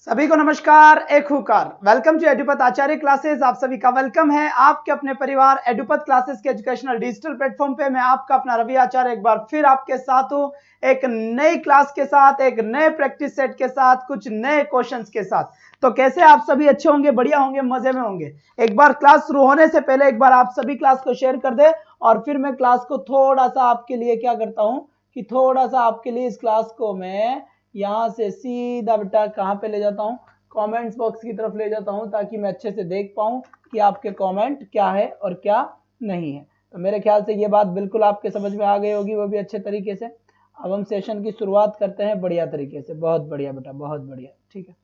सभी को नमस्कार, एक हुकार। Welcome to Edupath Acharya classes. आप सभी का वेलकम है आपके अपने परिवार एडुपथ क्लासेस के एजुकेशनल डिजिटल प्लेटफॉर्म पे। मैं आपका अपना रवि आचार्य एक बार फिर आपके साथ हूँ, एक नई क्लास के साथ, एक नए प्रैक्टिस सेट के साथ, कुछ नए क्वेश्चंस के साथ। तो कैसे आप सभी अच्छे होंगे, बढ़िया होंगे, मजे में होंगे। एक बार क्लास शुरू होने से पहले एक बार आप सभी क्लास को शेयर कर दे और फिर मैं क्लास को थोड़ा सा आपके लिए क्या करता हूँ कि थोड़ा सा आपके लिए इस क्लास को मैं यहाँ से सीधा बेटा कहाँ पे ले जाता हूँ, कमेंट्स बॉक्स की तरफ ले जाता हूँ, ताकि मैं अच्छे से देख पाऊँ कि आपके कमेंट क्या है और क्या नहीं है। तो मेरे ख्याल से ये बात बिल्कुल आपके समझ में आ गई होगी, वो भी अच्छे तरीके से। अब हम सेशन की शुरुआत करते हैं बढ़िया तरीके से। बहुत बढ़िया बेटा, बहुत बढ़िया, ठीक है।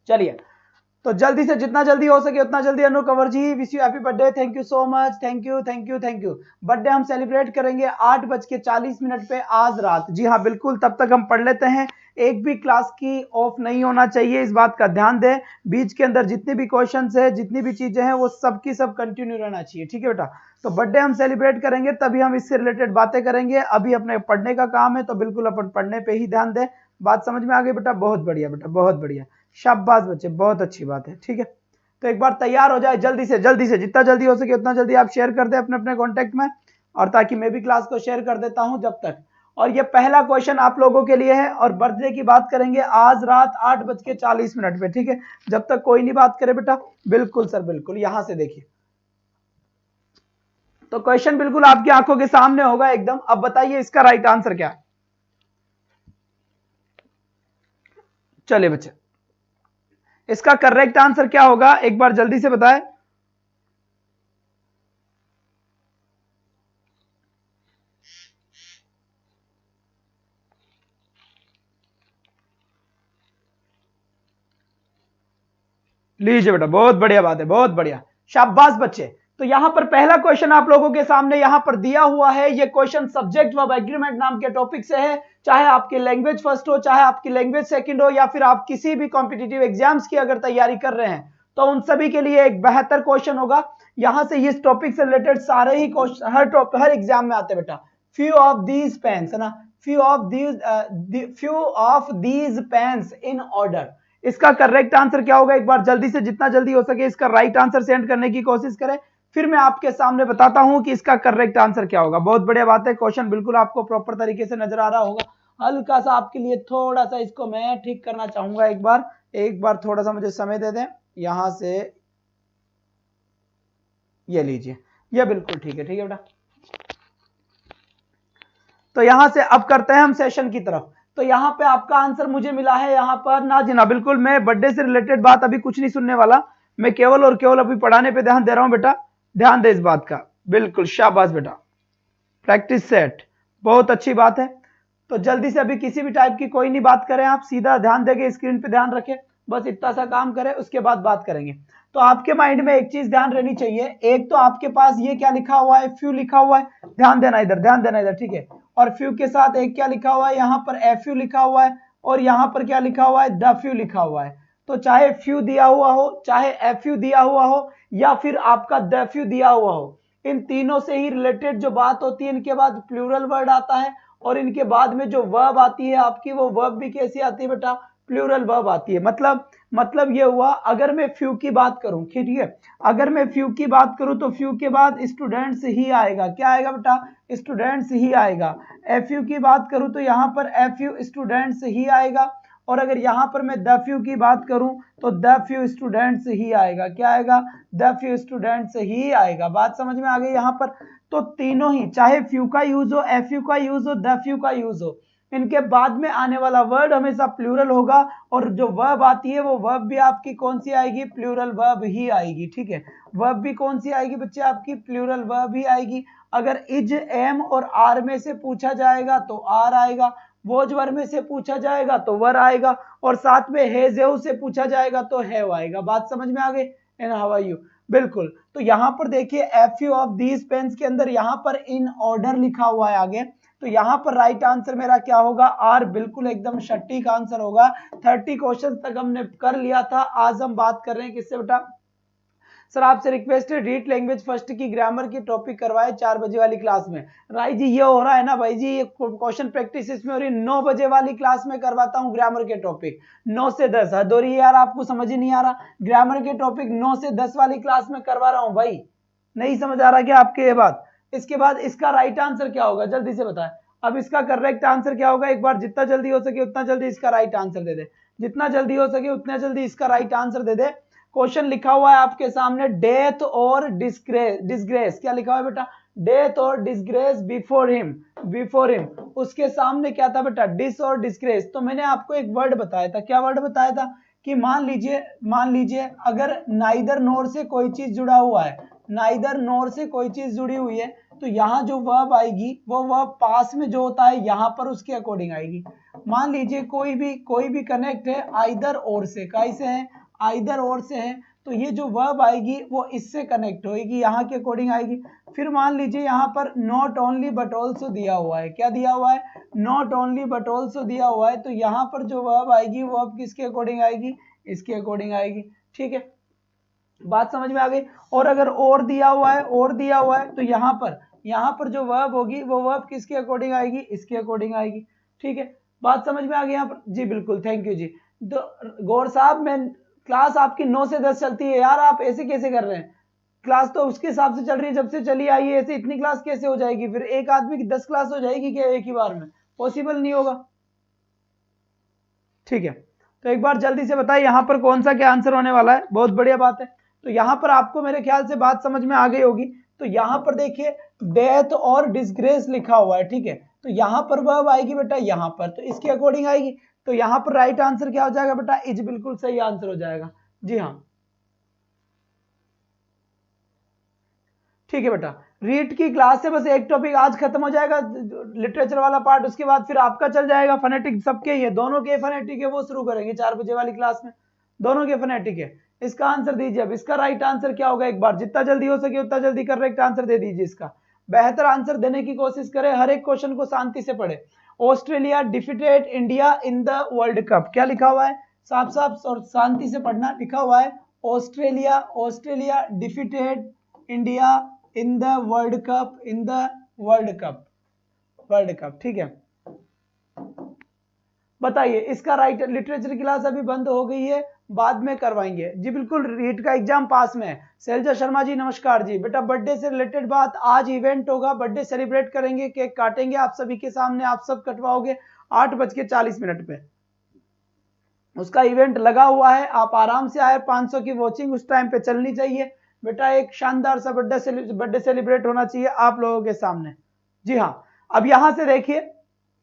चलिए, तो जल्दी से जितना जल्दी हो सके उतना जल्दी। Anu Kanwar ji, wish you happy birthday, thank you so much, thank you thank you thank you. Birthday हम सेलिब्रेट करेंगे 8:40 पे आज रात। जी हाँ बिल्कुल, तब तक हम पढ़ लेते हैं। एक भी क्लास की ऑफ नहीं होना चाहिए, इस बात का ध्यान दें। बीच के अंदर जितने भी क्वेश्चंस है, जितनी भी चीजें हैं, वो सब की सब कंटिन्यू रहना चाहिए, ठीक है बेटा। तो बर्थडे हम सेलिब्रेट करेंगे तभी हम इससे रिलेटेड बातें करेंगे। अभी अपने पढ़ने का काम है, तो बिल्कुल अपन पढ़ने पे ही ध्यान दें। बात समझ में आ गई बेटा? बहुत बढ़िया बेटा, बहुत बढ़िया, शाबाश बच्चे, बहुत अच्छी बात है, ठीक है। तो एक बार तैयार हो जाए जल्दी से, जितना जल्दी हो सके उतना जल्दी आप शेयर कर दे अपने अपने कॉन्टेक्ट में, और ताकि मैं भी क्लास को शेयर कर देता हूं जब तक। और ये पहला क्वेश्चन आप लोगों के लिए है, और बर्थडे की बात करेंगे आज रात 8:40 पे, ठीक है। जब तक कोई नहीं बात करे बेटा, बिल्कुल सर बिल्कुल। यहां से देखिए, तो क्वेश्चन बिल्कुल आपकी आंखों के सामने होगा एकदम। अब बताइए इसका राइट आंसर क्या है। चलिए बच्चे, इसका करेक्ट आंसर क्या होगा एक बार जल्दी से बताएं। लीजिए बेटा, बहुत बढ़िया बात है, बहुत बढ़िया, शाबाश बच्चे। तो यहां पर पहला क्वेश्चन आप लोगों के सामने यहां पर दिया हुआ है। ये क्वेश्चन सब्जेक्ट वर्ब एग्रीमेंट नाम के टॉपिक से है। चाहे आपकी लैंग्वेज फर्स्ट हो, चाहे आपकी लैंग्वेज सेकंड हो, या फिर आप किसी भी कॉम्पिटिटिव एग्जाम्स की अगर तैयारी कर रहे हैं, तो उन सभी के लिए एक बेहतर क्वेश्चन होगा। यहां से इस टॉपिक से रिलेटेड सारे ही क्वेश्चन हर एग्जाम में आते हैं बेटा। फ्यू ऑफ दीज पेन्स है ना, few of these pens in order. इसका करेक्ट आंसर क्या होगा एक बार जल्दी से, जितना जल्दी हो सके इसका राइट आंसर सेंड करने की कोशिश करें, फिर मैं आपके सामने बताता हूं कि इसका करेक्ट आंसर क्या होगा। बहुत बढ़िया बात है, क्वेश्चन बिल्कुल आपको प्रॉपर तरीके से नजर आ रहा होगा। हल्का सा आपके लिए थोड़ा सा इसको मैं ठीक करना चाहूंगा। एक बार थोड़ा सा मुझे समय दे दें। यहां से ये लीजिए, ये बिल्कुल ठीक है, ठीक है बेटा। तो यहां से अब करते हैं हम सेशन की तरफ। तो यहां पे आपका आंसर मुझे मिला है यहां पर ना जी ना। बिल्कुल, मैं बर्थडे से रिलेटेड बात अभी कुछ नहीं सुनने वाला, मैं केवल और केवल अभी पढ़ाने पे ध्यान दे रहा हूं बेटा। ध्यान दे इस बात का, बिल्कुल शाबाश बेटा। प्रैक्टिस सेट, बहुत अच्छी बात है। तो जल्दी से अभी किसी भी टाइप की कोई नहीं बात करें, आप सीधा ध्यान देके स्क्रीन पे ध्यान रखें, बस इतना सा काम करें, उसके बाद बात करेंगे। तो आपके माइंड में एक चीज ध्यान रहनी चाहिए। एक तो आपके पास ये क्या लिखा हुआ है, फ्यू लिखा हुआ है, ध्यान देना इधर, ध्यान देना इधर, ठीक है। और फ्यू के साथ एक क्या लिखा हुआ है, यहाँ पर एफ यू लिखा हुआ है, और यहाँ पर क्या लिखा हुआ है, द फ्यू लिखा हुआ है। तो चाहे फ्यू दिया हुआ हो, चाहे एफ यू दिया हुआ हो, या फिर आपका द फ्यू दिया हुआ हो, इन तीनों से ही रिलेटेड जो बात होती है, इनके बाद प्लूरल वर्ड आता है, और इनके बाद में जो वर्ब आती है आपकी, वो वर्ब भी कैसी आती है बेटा, प्लूरल वर्ब आती है। मतलब ये हुआ, अगर मैं फ्यू की बात करूं, ठीक है, अगर मैं फ्यू की बात करूं तो फ्यू के बाद स्टूडेंट्स ही आएगा। क्या आएगा बेटा? स्टूडेंट्स ही आएगा। एफ यू की बात करूं तो यहां पर एफ यू स्टूडेंट्स ही आएगा, और अगर यहां पर मैं द फ्यू की बात करूं तो द फ्यू स्टूडेंट्स ही आएगा। क्या आएगा? द फ्यू स्टूडेंट्स ही आएगा। बात समझ में आ गई यहां पर? तो तीनों ही, चाहे फ्यू का यूज हो, एफ यू का यूज हो, द फ्यू का यूज हो, इनके बाद में आने वाला वर्ड हमेशा प्लूरल होगा, और जो वर्ब आती है वो वर्ब भी आपकी कौन सी आएगी? प्लूरल वर्ब ही आएगी, ठीक है। वर्ब भी कौन सी आएगी बच्चे? आपकी प्लूरल वर्ब ही आएगी। अगर इज, एम और आर में से पूछा जाएगा तो आर आएगा, वोज वर में से पूछा जाएगा तो वर आएगा, और साथ में हैज हैव से पूछा जाएगा तो हैव आएगा। बात समझ में आ गई? And how are you? बिल्कुल। तो यहां पर देखिए, few of these pens के अंदर यहां पर इन ऑर्डर लिखा हुआ है आगे, तो यहां पर राइट आंसर मेरा क्या होगा? आर, बिल्कुल एकदम सटीक आंसर होगा। 30 क्वेश्चन तक हमने कर लिया था, आज हम बात कर रहे हैं किससे बेटा? सर आपसे रिक्वेस्ट है रीड लैंग्वेज फर्स्ट की ग्रामर की टॉपिक करवाए 4 बजे वाली क्लास में। राय जी ये हो रहा है ना भाई जी, ये क्वेश्चन प्रैक्टिस इसमें हो रही है। 9 बजे वाली क्लास में करवाता हूँ ग्रामर के टॉपिक 9 से 10। हद हो रही है यार, आपको समझ ही नहीं आ रहा। ग्रामर के टॉपिक 9 से 10 वाली क्लास में करवा रहा हूँ भाई, नहीं समझ आ रहा क्या आपके ये बात? इसके बाद इसका राइट आंसर क्या होगा जल्दी से बताएं। अब इसका करेक्ट आंसर क्या होगा, एक बार जितना जल्दी हो सके उतना जल्दी इसका राइट आंसर दे दे, जितना जल्दी हो सके उतना जल्दी इसका राइट आंसर दे दे। क्वेश्चन लिखा हुआ है आपके सामने, डेथ और डिस्ग्रेस। क्या लिखा हुआ है बेटा? डेथ और डिस्ग्रेस बिफोर हिम। उसके सामने क्या था बेटा? डिस और डिस्ग्रेस। तो मैंने आपको एक वर्ड बताया था, क्या वर्ड बताया था कि मान लीजिए अगर नाइदर नोर से कोई चीज जुड़ा हुआ है, नाइदर नोर से कोई चीज जुड़ी हुई है, तो यहाँ जो वर्ब आएगी वो वर्ब पास में जो होता है यहाँ पर उसके अकॉर्डिंग आएगी। मान लीजिए कोई भी कनेक्ट है आइदर और से, कैसे है? आइदर और से है, तो ये जो वर्ब आएगी वो इससे कनेक्ट होगी, यहाँ के अकॉर्डिंग आएगी। फिर मान लीजिए यहाँ पर नॉट ओनली बट ऑल्सो दिया हुआ है, क्या दिया हुआ है? नॉट ओनली बट ऑल्सो दिया हुआ है, तो यहाँ पर जो वर्ब आएगी वो अब किसके अकॉर्डिंग आएगी? इसके अकॉर्डिंग आएगी। ठीक है, बात समझ में आ गई। और अगर और दिया हुआ है तो यहाँ पर जो वर्ब होगी वो वर्ब किसके अकॉर्डिंग आएगी? इसके अकॉर्डिंग आएगी। ठीक है, बात समझ में आ गई यहाँ पर? जी बिल्कुल, थैंक यू जी। तो गौर साहब, मैं क्लास आपकी 9 से 10 चलती है यार, आप ऐसे कैसे कर रहे हैं? क्लास तो उसके हिसाब से चल रही है जब से चली आई है, ऐसे इतनी क्लास कैसे हो जाएगी? फिर एक आदमी की 10 क्लास हो जाएगी क्या एक ही बार में? पॉसिबल नहीं होगा। ठीक है, तो एक बार जल्दी से बताइए यहाँ पर कौन सा क्या आंसर होने वाला है। बहुत बढ़िया बात है। तो यहाँ पर आपको मेरे ख्याल से बात समझ में आ गई होगी। तो यहाँ पर देखिए डेथ और डिस्ग्रेस लिखा हुआ है, ठीक है, तो यहाँ पर वर्ब आएगी बेटा यहाँ पर, तो इसके अकॉर्डिंग आएगी। तो यहाँ पर राइट आंसर क्या हो जाएगा बेटा? इज बिल्कुल सही आंसर हो जाएगा। जी हाँ, ठीक है बेटा। रीड की क्लास से बस एक टॉपिक आज खत्म हो जाएगा, लिटरेचर वाला पार्ट, उसके बाद फिर आपका चल जाएगा फोनेटिक। सबके ही है, दोनों के फोनेटिक है, वो शुरू करेंगे 4 बजे वाली क्लास में, दोनों के फोनेटिक है। इसका आंसर दीजिए। अब इसका राइट आंसर क्या होगा, एक बार जितना जल्दी हो सके उतना जल्दी करेक्ट आंसर दे दीजिए। इसका बेहतर आंसर देने की कोशिश करें, हर एक क्वेश्चन को शांति से पढ़े। Australia defeated India in the world cup, क्या लिखा हुआ है? साफ साफ और शांति से पढ़ना, लिखा हुआ है Australia defeated India in the world cup, ठीक है। बताइए इसका राइट। लिटरेचर क्लास अभी बंद हो गई है, बाद में करवाएंगे जी बिल्कुल। रीट का एग्जाम पास में है। शैलजा शर्मा जी नमस्कार जी। बेटा बर्थडे से रिलेटेड बात, आज इवेंट होगा, बर्थडे सेलिब्रेट करेंगे, केक काटेंगे आप सभी के सामने, आप सब कटवाओगे 8:40 पे। उसका इवेंट लगा हुआ है, आप आराम से आए। 500 की वॉचिंग उस टाइम पे चलनी चाहिए बेटा। एक शानदार सा बर्थडे सेलिब्रेट होना चाहिए आप लोगों के सामने। जी हाँ, अब यहां से देखिए,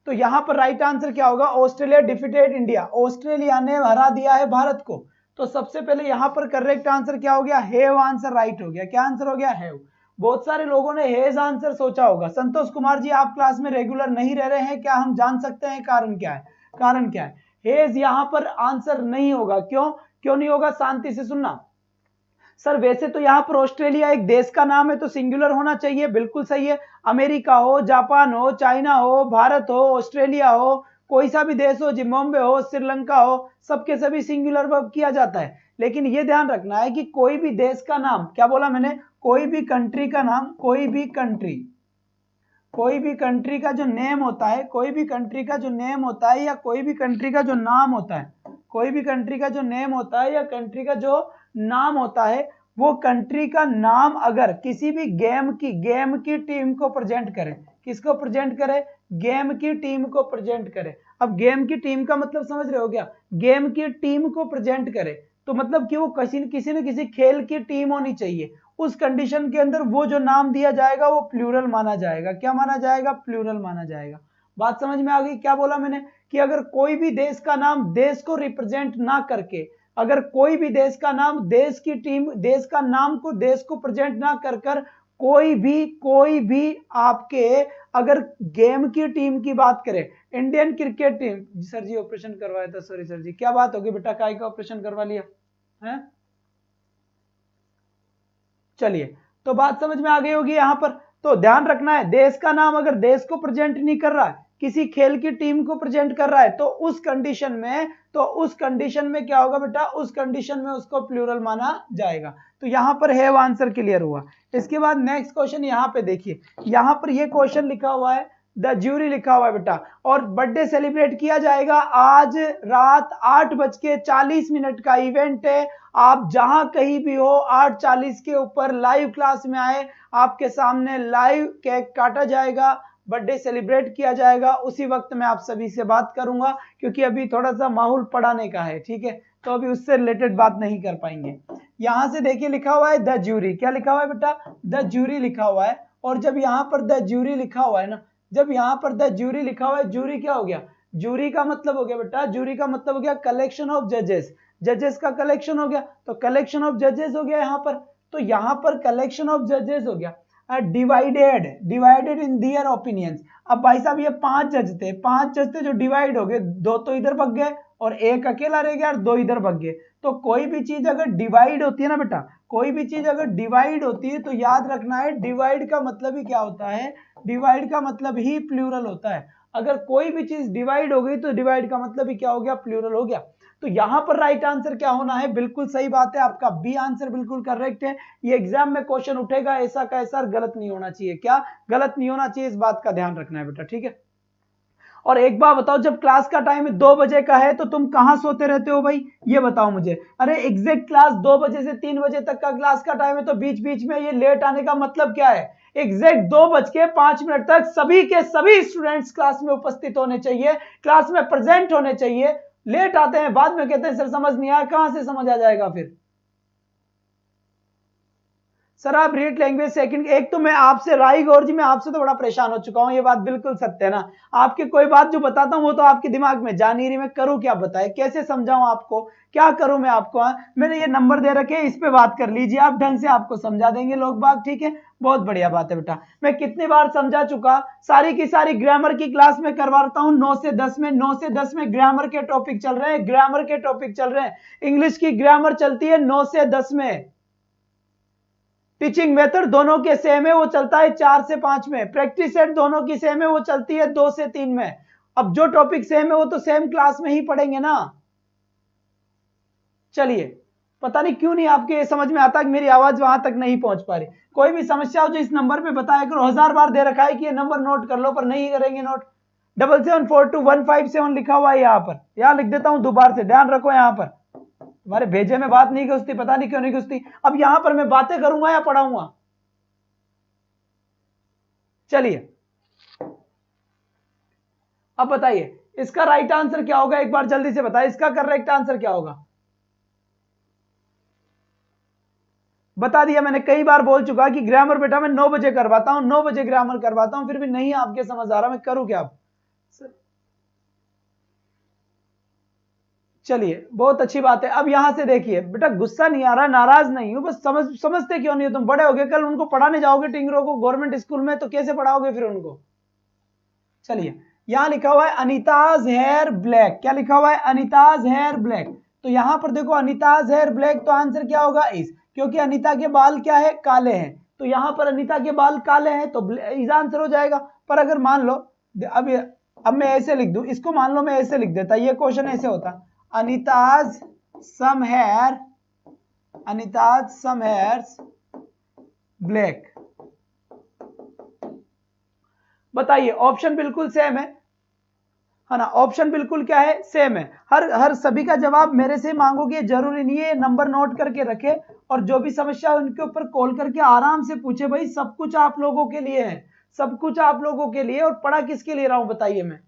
तो यहां पर राइट आंसर क्या होगा? ऑस्ट्रेलिया डिफीटेड इंडिया, ऑस्ट्रेलिया ने हरा दिया है भारत को। तो सबसे पहले यहां पर करेक्ट आंसर क्या हो गया? हैव आंसर राइट हो गया। क्या आंसर हो गया? हैव। बहुत सारे लोगों ने हेज आंसर सोचा होगा। संतोष कुमार जी आप क्लास में रेगुलर नहीं रह रहे हैं, क्या हम जान सकते हैं कारण क्या है? कारण क्या है? हेज यहां पर आंसर नहीं होगा। क्यों नहीं होगा? शांति से सुनना। सर वैसे तो यहाँ पर ऑस्ट्रेलिया एक देश का नाम है तो सिंगुलर होना चाहिए, बिल्कुल सही है। अमेरिका हो, जापान हो, चाइना हो, भारत हो, ऑस्ट्रेलिया हो, कोई सा भी देश हो, जिम्बाब्वे हो, श्रीलंका हो, सबके सभी सिंगुलर वर्ब किया जाता है। लेकिन ये ध्यान रखना है कि कोई भी देश का नाम, क्या बोला मैंने? कोई भी कंट्री का नाम, कोई भी कंट्री का जो नेम होता है, कोई भी कंट्री का जो नेम होता है या कोई भी कंट्री का जो नाम होता है, कोई भी कंट्री का जो नेम होता है या कंट्री का जो नाम होता है, वो कंट्री का नाम अगर किसी भी गेम की टीम को प्रेजेंट करे, किसको प्रेजेंट करे? गेम की टीम को प्रेजेंट करे। अब गेम की टीम का मतलब समझ रहे हो क्या? गेम की टीम को प्रेजेंट करे तो मतलब कि वो किसी न किसी खेल की टीम होनी चाहिए। उस कंडीशन के अंदर वो जो नाम दिया जाएगा वो प्लूरल माना जाएगा। क्या माना जाएगा? प्लूरल माना जाएगा। बात समझ में आ गई? क्या बोला मैंने कि अगर कोई भी देश का नाम देश को रिप्रेजेंट ना करके, अगर कोई भी देश का नाम देश की टीम, देश का नाम को देश को प्रेजेंट ना कर कर कोई भी आपके अगर गेम की टीम की बात करें, इंडियन क्रिकेट टीम। सर जी ऑपरेशन करवाया था, सॉरी सर जी। क्या बात होगी बेटा, काय का ऑपरेशन करवा लिया है? चलिए, तो बात समझ में आ गई होगी यहां पर। तो ध्यान रखना है, देश का नाम अगर देश को प्रेजेंट नहीं कर रहा है, किसी खेल की टीम को प्रेजेंट कर रहा है तो उस कंडीशन में क्या होगा बेटा, उस कंडीशन में उसको प्लूरल माना जाएगा। तो यहां पर हैव आंसर क्लियर हुआ। इसके बाद नेक्स्ट क्वेश्चन यहां पे देखिए, यहां पर ये क्वेश्चन लिखा हुआ है द ज्यूरी लिखा हुआ है बेटा, और बर्थडे सेलिब्रेट किया जाएगा आज रात 8:40 का इवेंट है। आप जहां कहीं भी हो 8:40 के ऊपर लाइव क्लास में आए, आपके सामने लाइव केक काटा जाएगा, बर्थडे सेलिब्रेट किया जाएगा। उसी वक्त मैं आप सभी से बात करूंगा क्योंकि अभी थोड़ा सा माहौल पढ़ाने का है, ठीक है, तो अभी उससे रिलेटेड बात नहीं कर पाएंगे। यहां से देखिए लिखा हुआ है द ज्यूरी, क्या लिखा हुआ है बेटा, द ज्यूरी लिखा हुआ है। और जब यहां पर द ज्यूरी लिखा हुआ है ना, जब यहां पर द ज्यूरी लिखा हुआ है, ज्यूरी क्या हो गया, ज्यूरी का मतलब हो गया बेटा, ज्यूरी का मतलब हो गया कलेक्शन ऑफ जजेस, जजेस का कलेक्शन हो गया, तो कलेक्शन ऑफ जजेस हो गया यहां पर। तो यहां पर कलेक्शन ऑफ जजेस हो गया, डिवाइडेड इन दियर ओपिनियंस। अब भाई साहब ये 5 जज थे, 5 जज थे जो डिवाइड हो गए, 2 तो इधर भग गए और 1 अकेला रह गया और 2 इधर भग गए। तो कोई भी चीज अगर डिवाइड होती है ना बेटा, कोई भी चीज अगर डिवाइड होती है तो याद रखना है डिवाइड का मतलब ही क्या होता है, डिवाइड का मतलब ही प्लूरल होता है। अगर कोई भी चीज डिवाइड हो गई तो डिवाइड का मतलब ही क्या हो गया, प्लूरल हो गया। तो यहां पर राइट आंसर क्या होना है, बिल्कुल सही बात है, आपका बी आंसर बिल्कुल करेक्ट है। ये एग्जाम में क्वेश्चन उठेगा ऐसा का ऐसा, गलत नहीं होना चाहिए, क्या गलत नहीं होना चाहिए, इस बात का ध्यान रखना है बेटा, ठीक है। और एक बार बताओ, जब क्लास का टाइम 2 बजे का है तो तुम कहां सोते रहते हो भाई, ये बताओ मुझे। अरे एग्जैक्ट क्लास 2 बजे से 3 बजे तक का क्लास का टाइम है, तो बीच बीच में ये लेट आने का मतलब क्या है, एग्जैक्ट 2:05 तक सभी के सभी स्टूडेंट्स क्लास में उपस्थित होने चाहिए, क्लास में प्रेजेंट होने चाहिए। लेट आते हैं, बाद में कहते हैं सर समझ नहीं आया, कहां से समझ आ जाएगा फिर। सर आप रीड लैंग्वेज सेकंड, एक तो मैं आपसे राई गौर जी, मैं आपसे तो बड़ा परेशान हो चुका हूं, ये बात बिल्कुल सत्य है ना। आपके कोई बात जो बताता हूं वो तो आपके दिमाग में जा नहीं रही, मैं करूं क्या, बताए कैसे समझाऊं आपको, क्या करूं मैं आपको। मैंने ये नंबर दे रखे, इस पे बात कर लीजिए, आप ढंग से आपको समझा देंगे लोग बाग, ठीक है, बहुत बढ़िया बात है बेटा। मैं कितनी बार समझा चुका, सारी की सारी ग्रामर की क्लास में करवाता हूं 9 से 10 में, 9 से 10 में ग्रामर के टॉपिक चल रहे हैं, ग्रामर के टॉपिक चल रहे हैं। इंग्लिश की ग्रामर चलती है 9 से 10 में, टीचिंग मेथड दोनों के सेम है, वो चलता है 4 से 5 में, प्रैक्टिस सेट दोनों की सेम है, वो चलती है 2 से 3 में। अब जो टॉपिक सेम है वो तो सेम क्लास में ही पढ़ेंगे ना। चलिए, पता नहीं क्यों नहीं आपके समझ में आता कि मेरी आवाज वहां तक नहीं पहुंच पा रही। कोई भी समस्या हो जो इस नंबर पे बताया करो, 1000 बार दे रखा है कि ये नंबर नोट कर लो, पर नहीं करेंगे नोट। 7742157157 लिखा हुआ है यहाँ पर, यहां लिख देता हूं दोबारा से, ध्यान रखो यहाँ पर हमारे भेजे में बात नहीं घुसती, पता नहीं क्यों नहीं घुसती। अब यहां पर मैं बातें करूंगा या पढ़ाऊंगा, चलिए अब बताइए इसका राइट आंसर क्या होगा, एक बार जल्दी से बताइए इसका करेक्ट आंसर क्या होगा। बता दिया मैंने, कई बार बोल चुका कि ग्रामर बेटा मैं 9 बजे करवाता हूं, 9 बजे ग्रामर करवाता हूं, फिर भी नहीं आपके समझ आ रहा, मैं करूं क्या अब। चलिए बहुत अच्छी बात है। अब यहां से देखिए बेटा, गुस्सा नहीं आ रहा, नाराज नहीं हूं, बस समझते क्यों नहीं हो तुम, बड़े हो गए, कल उनको पढ़ाने जाओगे टिंगरों को गवर्नमेंट स्कूल में, तो कैसे पढ़ाओगे फिर उनको। चलिए यहां लिखा हुआ है अनीताज हेयर ब्लैक, क्या लिखा हुआ है, अनीताज हेयर ब्लैक। तो यहां पर देखो अनीताज हेयर ब्लैक, तो आंसर क्या होगा इस, क्योंकि अनीता के बाल क्या है, काले हैं, तो यहां पर अनीता के बाल काले हैं तो इस आंसर हो जाएगा। पर अगर मान लो अब मैं ऐसे लिख दूं इसको, मान लो मैं ऐसे लिख देता, ये क्वेश्चन ऐसे होता, अनीताज सम हेयर, अनीताज सम हेयर्स ब्लैक। बताइए ऑप्शन बिल्कुल सेम है ना, ऑप्शन बिल्कुल क्या है, सेम है। हर सभी का जवाब मेरे से मांगोगे, जरूरी नहीं है, नंबर नोट करके रखे और जो भी समस्या उनके ऊपर कॉल करके आराम से पूछे। भाई सब कुछ आप लोगों के लिए है, सब कुछ आप लोगों के लिए, और पढ़ा किसके लिए रहा हूं बताइए मैं,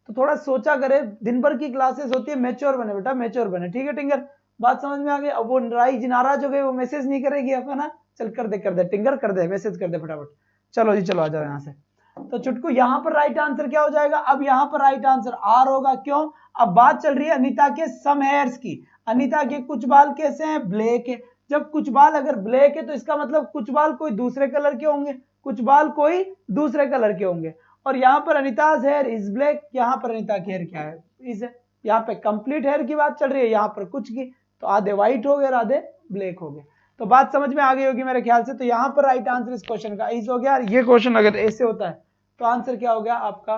तो थोड़ा सोचा करे, दिन भर की क्लासेस होती है, मैच्योर बने बेटा, मैच्योर बने, ठीक है टिंगर, बात समझ में आ गई। अब वो राई जी नाराज हो गए, वो मैसेज नहीं करेगी अब, है ना, चल कर दे टिंगर, कर दे मैसेज, कर दे फटाफट, चलो जी चलो आ जाओ यहां से। तो चुटकू यहां पर राइट आंसर क्या हो जाएगा, अब यहां पर राइट आंसर आर होगा, क्यों, अब बात चल रही है अनीता के सम हेयर्स की, अनीता के कुछ बाल कैसे हैं, ब्लैक है। जब कुछ बाल अगर ब्लैक है तो इसका मतलब कुछ बाल कोई दूसरे कलर के होंगे, कुछ बाल कोई दूसरे कलर के होंगे, और यहां पर अनीताज हेयर इज ब्लैक, यहां पर अनीता के हेयर क्या है, इज, यहां पे कंप्लीट हेयर की बात चल रही है, यहां पर कुछ की, तो आधे व्हाइट हो गए और आधे ब्लैक हो गए। तो बात समझ में आ गई होगी मेरे ख्याल से। तो यहां पर राइट आंसर इस क्वेश्चन का इज हो गया। ये क्वेश्चन अगर ऐसे होता है तो आंसर क्या हो गया आपका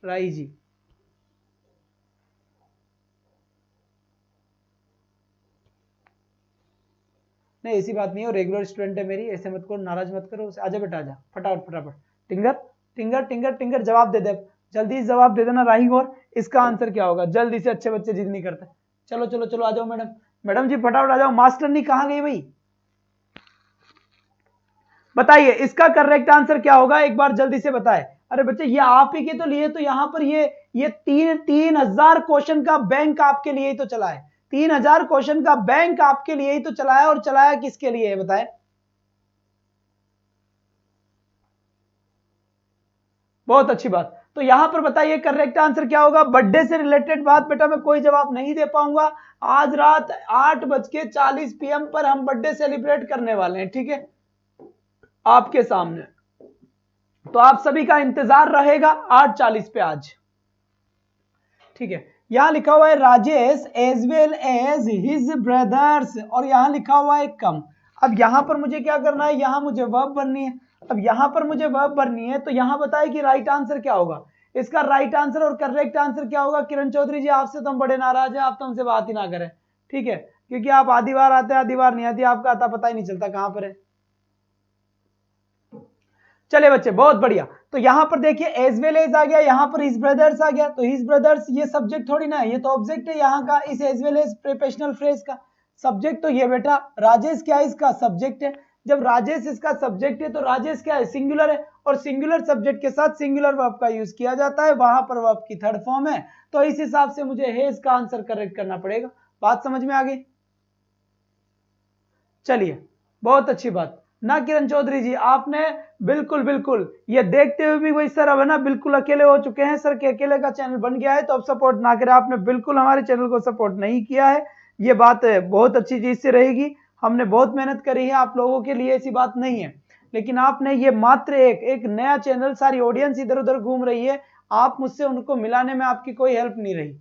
राही जी। नहीं ऐसी बात नहीं है, रेगुलर स्टूडेंट है मेरी, ऐसे मत करो, नाराज मत करो। आजा बेटा आजा, फटाफट फटाफट। टिंगर टिंगर टिंगर टिंगर जवाब दे दे, जल्दी जवाब दे देना राही गौर, इसका आंसर क्या होगा? जल्दी से, अच्छे बच्चे जिद नहीं करते। चलो चलो चलो आ जाओ मैडम, मैडम जी फटाफट आ जाओ। मास्टर नहीं कहाँ गई भाई? बताइए इसका करेक्ट आंसर क्या होगा, एक बार जल्दी से बताए। अरे बच्चे ये आप ही के तो लिए, तो यहां पर ये 3,000 क्वेश्चन का बैंक आपके लिए ही तो चला है। 3,000 क्वेश्चन का बैंक आपके लिए ही तो चलाया, और चलाया किसके लिए है बताए? बहुत अच्छी बात। तो यहां पर बताइए करेक्ट आंसर क्या होगा? बर्थडे से रिलेटेड बात बेटा मैं कोई जवाब नहीं दे पाऊंगा। आज रात 8:40 PM पर हम बर्थडे सेलिब्रेट करने वाले हैं, ठीक है, आपके सामने। तो आप सभी का इंतजार रहेगा 8:40 पे आज, ठीक है। यहां लिखा हुआ है Rajesh as well as his brothers, और यहां लिखा हुआ है कम। अब यहां पर मुझे क्या करना है? यहां मुझे वर्ब बननी है। अब यहां पर मुझे वर्ब बननी है, तो यहां बताए कि राइट आंसर क्या होगा? इसका राइट आंसर और करेक्ट आंसर क्या होगा? किरण चौधरी जी आपसे तो हम बड़े नाराज हैं, आप तो हमसे बात ही ना करें, ठीक है, क्योंकि आप आधी बार आते हैं आधी बार नहीं आती, आपका आता पता ही नहीं चलता कहां पर है। चले बच्चे बहुत बढ़िया। तो यहां पर देखिए एज वेल एज आ गया, यहां पर हिज ब्रदर्स आ गया, तो हिज ब्रदर्स ये सब्जेक्ट थोड़ी ना है, ये तो ऑब्जेक्ट है यहाँ का, इस as well as professional phrase का। सब्जेक्ट तो ये बेटा राजेश क्या है? इसका सब्जेक्ट है। जब राजेश इसका सब्जेक्ट है तो राजेश क्या है? सिंगुलर है, और सिंगुलर सब्जेक्ट के साथ सिंगुलर वर्ब का यूज किया जाता है, वहां पर वर्ब की थर्ड फॉर्म है, तो इस हिसाब से मुझे हेज का आंसर करेक्ट करना पड़ेगा। बात समझ में आ गई? चलिए बहुत अच्छी बात ना किरण चौधरी जी, आपने बिल्कुल बिल्कुल ये देखते हुए भी वही सर अब है ना बिल्कुल अकेले हो चुके हैं, सर के अकेले का चैनल बन गया है, तो अब सपोर्ट ना करें। आपने बिल्कुल हमारे चैनल को सपोर्ट नहीं किया है, ये बात बहुत अच्छी चीज से रहेगी। हमने बहुत मेहनत करी है आप लोगों के लिए, ऐसी बात नहीं है, लेकिन आपने ये मात्र एक नया चैनल, सारी ऑडियंस इधर उधर घूम रही है, आप मुझसे उनको मिलाने में आपकी कोई हेल्प नहीं रही।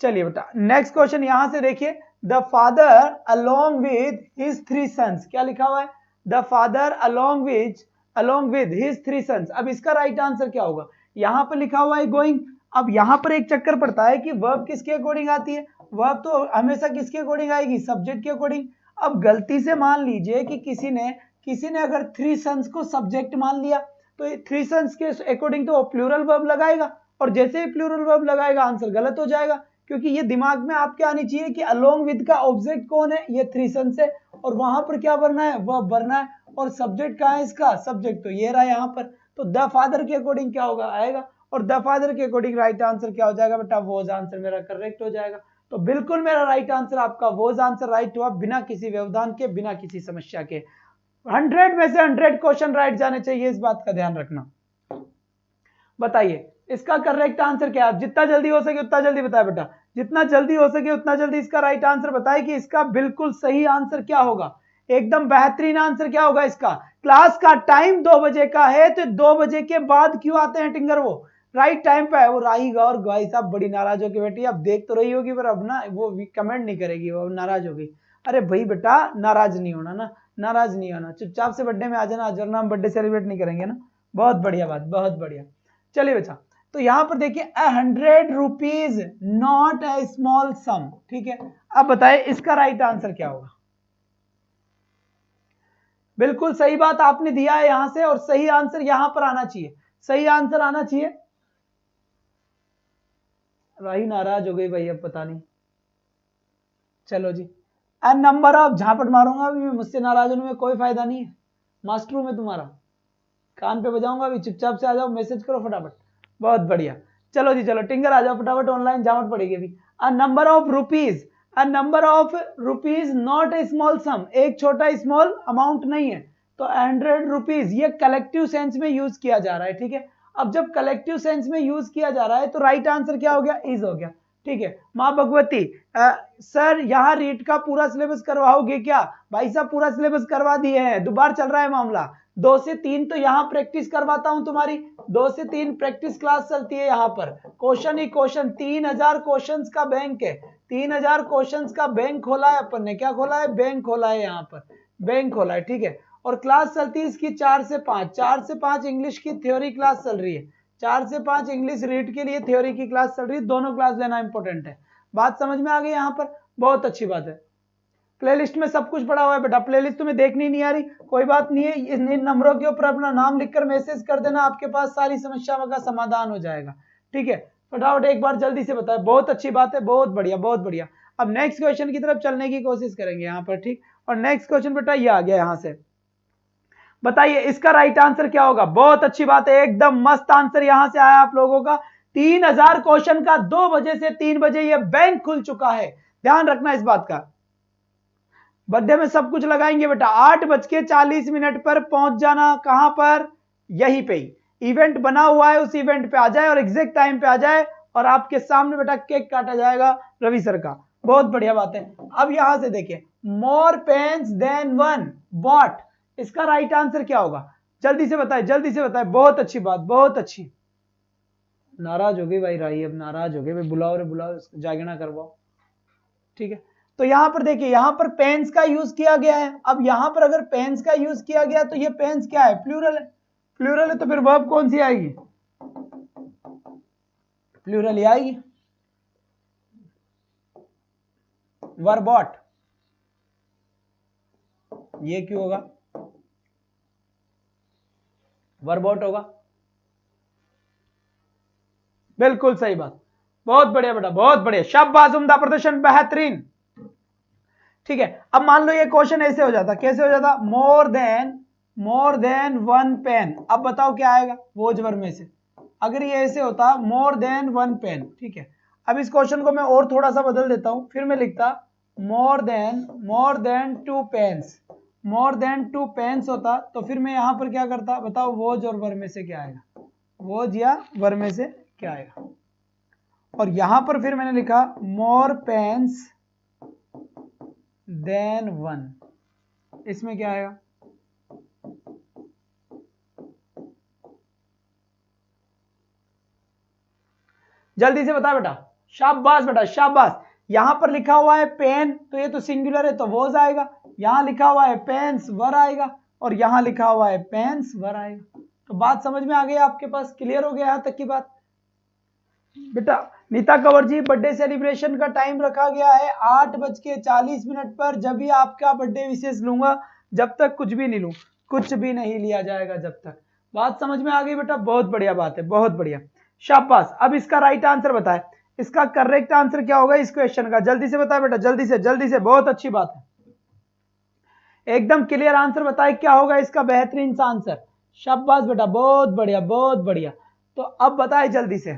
चलिए बेटा नेक्स्ट क्वेश्चन यहां से देखिए, the father along with his 3 sons, क्या लिखा हुआ है? The father along with his 3 sons. अब इसका राइट आंसर क्या होगा? यहां पर लिखा हुआ है गोइंग। अब यहां पर एक चक्कर पड़ता है कि वर्ब किसके अकॉर्डिंग आती है? वर्ब तो हमेशा किसके अकॉर्डिंग आएगी? सब्जेक्ट के अकॉर्डिंग। अब गलती से मान लीजिए कि किसी ने अगर 3 सन्स को सब्जेक्ट मान लिया, तो 3 सन्स के अकॉर्डिंग तो प्लूरल वर्ब लगाएगा, और जैसे ही प्लूरल वर्ब लगाएगा आंसर गलत हो जाएगा, क्योंकि ये दिमाग में आपके आनी चाहिए कि अलोंग विद का ऑब्जेक्ट कौन है? ये 3 सन्स है, और वहां पर क्या भरना है? वर्ब भरना है, और सब्जेक्ट कहाँ है इसका? सब्जेक्ट तो ये रहा यहाँ पर, तो द फादर के अकॉर्डिंग क्या होगा? आएगा, और द फादर के अकॉर्डिंग राइट आंसर क्या हो जाएगा बेटा? वोज आंसर मेरा करेक्ट हो जाएगा। तो बिल्कुल मेरा राइट आंसर आपका वोज आंसर राइट हुआ, बिना किसी व्यवधान के, बिना किसी समस्या के। 100 में से 100 क्वेश्चन राइट जाने चाहिए, इस बात का ध्यान रखना। बताइए इसका करेक्ट आंसर क्या है? जितना जल्दी हो सके उतना जल्दी बताए बेटा, जितना जल्दी हो सके उतना जल्दी इसका राइट आंसर बताए कि इसका बिल्कुल सही आंसर क्या होगा, एकदम बेहतरीन आंसर क्या होगा इसका? क्लास का टाइम 2 बजे का है, तो 2 बजे के बाद क्यों आते हैं टिंगर? वो राइट टाइम पे है। वो राही गौर भाई साहब बड़ी नाराज हो गई बेटी, अब देख तो रही होगी पर अब ना वो कमेंट नहीं करेगी, वो नाराज हो गई। अरे भाई बेटा नाराज नहीं होना ना, नाराज नहीं होना, चुपचाप से बर्थडे में आ जाना, वरना हम बर्थडे सेलिब्रेट नहीं करेंगे ना। बहुत बढ़िया बात, बहुत बढ़िया। चलिए बच्चा, तो यहां पर देखिए 100 रुपीज नॉट ए स्मॉल सम, ठीक है। अब बताएं इसका राइट आंसर क्या होगा? बिल्कुल सही बात आपने दिया है यहां से, और सही आंसर यहां पर आना चाहिए, सही आंसर आना चाहिए। राही नाराज हो गई भाई, अब पता नहीं। चलो जी, एन नंबर ऑफ, झापट मारूंगा अभी मैं, मुझसे नाराज होने में कोई फायदा नहीं है, मास्टर हूं मैं तुम्हारा, कान पे बजाऊंगा अभी, चुपचाप से आ जाओ, मैसेज करो फटाफट। बहुत बढ़िया, चलो जी चलो, टिंगर आ जाओ फटाफट, ऑनलाइन जामट पड़ेगी अभी। A number of rupees not a small sum, एक छोटा स्मॉल अमाउंट नहीं है, तो 100 रुपीज ये कलेक्टिव सेंस में यूज किया जा रहा है, ठीक है। अब जब कलेक्टिव सेंस में यूज किया जा रहा है तो राइट आंसर क्या हो गया? इज हो गया, ठीक है। माँ भगवती सर यहाँ रीट का पूरा सिलेबस करवाओगे क्या? भाई साहब पूरा सिलेबस करवा दिए हैं, दोबारा चल रहा है मामला, 2 से 3 तो यहाँ प्रैक्टिस करवाता हूं तुम्हारी, 2 से 3 प्रैक्टिस क्लास चलती है यहाँ पर, क्वेश्चन ही क्वेश्चन, 3000 क्वेश्चंस का बैंक है, 3000 क्वेश्चंस का बैंक खोला है अपन ने, क्या खोला है? बैंक खोला है, यहाँ पर बैंक खोला है, ठीक है। और क्लास चलती है इसकी 4 से 5, 4 से 5 इंग्लिश की थ्योरी क्लास चल रही है, 4 से 5 इंग्लिश रीड के लिए थ्योरी की क्लास चल रही है, दोनों क्लास लेना इंपॉर्टेंट है। बात समझ में आ गई यहाँ पर, बहुत अच्छी बात है। प्लेलिस्ट में सब कुछ पड़ा हुआ है बेटा, प्लेलिस्ट तुम्हें देखनी नहीं आ रही कोई बात नहीं है, इन नंबरों के ऊपर अपना नाम लिखकर मैसेज कर देना, आपके पास सारी समस्याओं का समाधान हो जाएगा। ठीक है, फटाफट एक बार जल्दी से बताए, बहुत अच्छी बात है, बहुत बढ़िया बहुत बढ़िया। अब नेक्स्ट क्वेश्चन की तरफ चलने की कोशिश करेंगे यहाँ पर। ठीक, और नेक्स्ट क्वेश्चन बेटा ये आ गया यहाँ से, बताइए इसका राइट आंसर क्या होगा। बहुत अच्छी बात है, एकदम मस्त आंसर यहां से आया आप लोगों का। 3000 क्वेश्चन का 2 बजे से 3 बजे ये बैंक खुल चुका है, ध्यान रखना इस बात का। बर्थडे में सब कुछ लगाएंगे बेटा, 8:40 पर पहुंच जाना, कहां पर, यहीं पे ही इवेंट बना हुआ है, उस इवेंट पे आ जाए और एग्जैक्ट टाइम पे आ जाए और आपके सामने बेटा केक काटा जाएगा रवि सर का। बहुत बढ़िया बात है। अब यहां से देखिए, मोर पेन्स देन वन बॉट, इसका राइट आंसर क्या होगा, जल्दी से बताए जल्दी से बताए। बहुत अच्छी बात, बहुत अच्छी। नाराज हो गई भाई राही, अब नाराज हो गए भाई, बुलाओ रे बुलाओ, जागना करवाओ। ठीक है, तो यहां पर देखिए, यहां पर पेन्स का यूज किया गया है। अब यहां पर अगर पेन्स का यूज किया गया तो ये पेन्स क्या है, प्लूरल है। प्लूरल है तो फिर वर्ब कौन सी आएगी, प्लूरल ही आएगी, वर्बॉट। ये क्यों होगा, वर्बॉट होगा, बिल्कुल सही बात। बहुत बढ़िया बेटा, बहुत बढ़िया, शाबाश, उम्दा प्रदर्शन, बेहतरीन। ठीक है, अब मान लो ये क्वेश्चन ऐसे हो जाता, कैसे हो जाता, मोर देन वन पेन। अब बताओ क्या आएगा वोज वर्ब में से, अगर ये ऐसे होता मोर देन वन पेन। ठीक है, अब इस क्वेश्चन को मैं और थोड़ा सा बदल देता हूं, फिर मैं लिखता more than two pens. More than two pens होता तो फिर मैं यहां पर क्या करता, बताओ वोज और वर्ब में से क्या आएगा, वोज या वर्ब में से क्या आएगा। और यहां पर फिर मैंने लिखा मोर पेन्स देन वन, इसमें क्या आएगा, जल्दी से बता बेटा, शाबाश बेटा शाबाश। यहां पर लिखा हुआ है पेन, तो ये तो सिंगुलर है तो वोज आएगा, यहां लिखा हुआ है पेन्स वर आएगा, और यहां लिखा हुआ है पेन्स वर आएगा। तो बात समझ में आ गई आपके पास, क्लियर हो गया यहां तक की बात। बेटा नीता कंवर जी, बर्थडे सेलिब्रेशन का टाइम रखा गया है 8:40 पर, जब भी आपका बर्थडे विशेष लूंगा, जब तक कुछ भी नहीं लूं, कुछ भी नहीं लिया जाएगा जब तक। बात समझ में आ गई बेटा, बहुत बढ़िया बात है, बहुत बढ़िया, शाबाश। अब इसका राइट आंसर बताए, इसका करेक्ट आंसर क्या होगा इस क्वेश्चन का, जल्दी से बताए बेटा, जल्दी से, बहुत अच्छी बात है, एकदम क्लियर आंसर बताए क्या होगा इसका बेहतरीन सा आंसर। शाबाश बेटा, बहुत बढ़िया बहुत बढ़िया। तो अब बताए जल्दी से,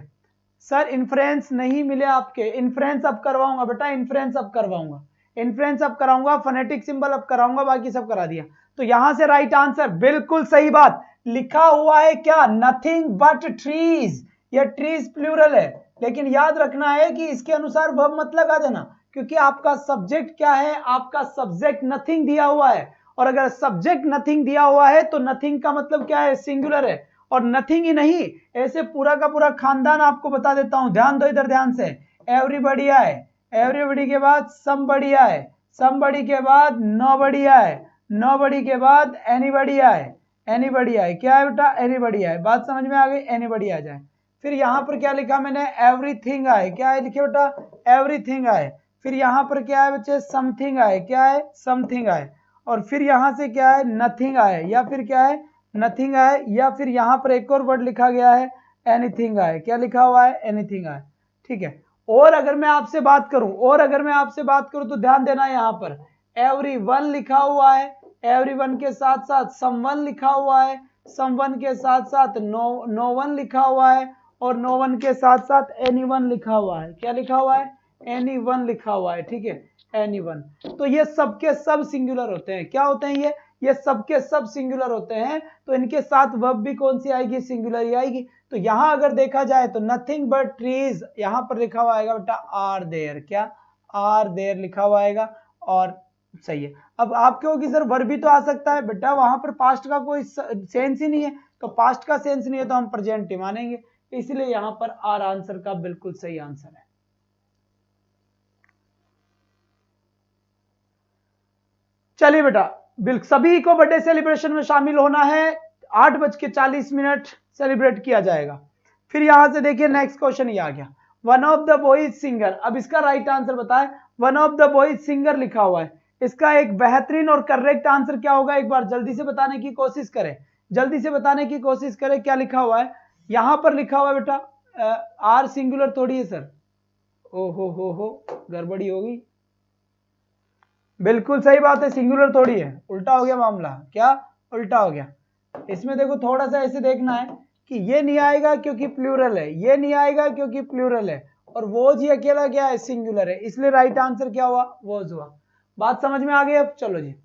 सर इन्फ्रेंस नहीं मिले आपके, इन्फ्रेंस अब करवाऊंगा बेटा, इन्फ्रेंस अब करवाऊंगा, इन्फ्रेंस अब कराऊंगा, फोनेटिक सिंबल अब कराऊंगा, बाकी सब करा दिया। तो यहां से राइट आंसर, बिल्कुल सही बात, लिखा हुआ है क्या, नथिंग बट ट्रीज। ये ट्रीज प्लूरल है, लेकिन याद रखना है कि इसके अनुसार वर्ब मत लगा देना, क्योंकि आपका सब्जेक्ट क्या है, आपका सब्जेक्ट नथिंग दिया हुआ है, और अगर सब्जेक्ट नथिंग दिया हुआ है तो नथिंग का मतलब क्या है, सिंगुलर है। और नथिंग ही नहीं, ऐसे पूरा का पूरा खानदान आपको बता देता हूं, ध्यान दो इधर ध्यान से। एवरीबॉडी आए, एवरीबॉडी के बाद समबडी आए, समबडी के बाद नोबडी आए, नोबडी के बाद एनीबडी आए, एनीबडी आए, क्या है बेटा, एनीबडी आए। बात समझ में आ गई, एनीबडी आ जाए। फिर यहां पर क्या लिखा मैंने, एवरीथिंग आए, क्या है लिखे बेटा, एवरीथिंग आए। फिर यहां पर क्या है बच्चे, समथिंग आए, क्या है, समथिंग आए। और फिर यहां से क्या है, नथिंग आए, या फिर क्या है, नथिंग आए, या फिर यहां पर एक और वर्ड लिखा गया है, एनीथिंग आए, क्या लिखा हुआ है, एनीथिंग आए। ठीक है, और अगर मैं आपसे बात करूं तो ध्यान देना, यहां पर एवरीवन लिखा हुआ है, एवरीवन के साथ साथ समवन लिखा हुआ है, समवन के साथ साथ नो वन लिखा हुआ है, और नो वन के साथ साथ एनीवन लिखा हुआ है, क्या लिखा हुआ है, एनीवन लिखा हुआ है। ठीक है, एनीवन। तो ये सबके सब सिंगुलर होते हैं, क्या होते हैं ये सबके सब सिंगुलर होते हैं, तो इनके साथ वर्ब भी कौन सी आएगी, सिंगुलर ही आएगी। तो यहां अगर देखा जाए तो नथिंग बट ट्रीज, यहां पर लिखा हुआ आएगा बेटा आर देयर, क्या, आर देयर लिखा हुआ आएगा, और सही है। अब आप कहोगे सर वर्ब भी तो आ सकता है, बेटा वहां पर पास्ट का कोई सेंस ही नहीं है, तो पास्ट का सेंस नहीं है तो हम प्रेजेंट ही मानेंगे, इसलिए यहां पर आर आंसर का बिल्कुल सही आंसर है। चलिए बेटा, सभी को बर्थडे सेलिब्रेशन में शामिल होना है, 8:40 सेलिब्रेट किया जाएगा। फिर यहां से देखिए नेक्स्ट क्वेश्चन ये आ गया, one of the boys singer. अब इसका राइट आंसर बताए, one of the boys singer लिखा हुआ है, इसका एक बेहतरीन और करेक्ट आंसर क्या होगा, एक बार जल्दी से बताने की कोशिश करें, जल्दी से बताने की कोशिश करें। क्या लिखा हुआ है यहां पर, लिखा हुआ है बेटा आर सिंगुलर थोड़ी है सर, ओ हो गड़बड़ी होगी, बिल्कुल सही बात है, सिंगुलर थोड़ी है, उल्टा हो गया मामला, क्या उल्टा हो गया। इसमें देखो थोड़ा सा ऐसे देखना है कि ये नहीं आएगा क्योंकि प्लूरल है, ये नहीं आएगा क्योंकि प्लूरल है, और वोज ही अकेला क्या है, सिंगुलर है, इसलिए राइट आंसर क्या हुआ, वोज हुआ। बात समझ में आ गई अब, चलो जी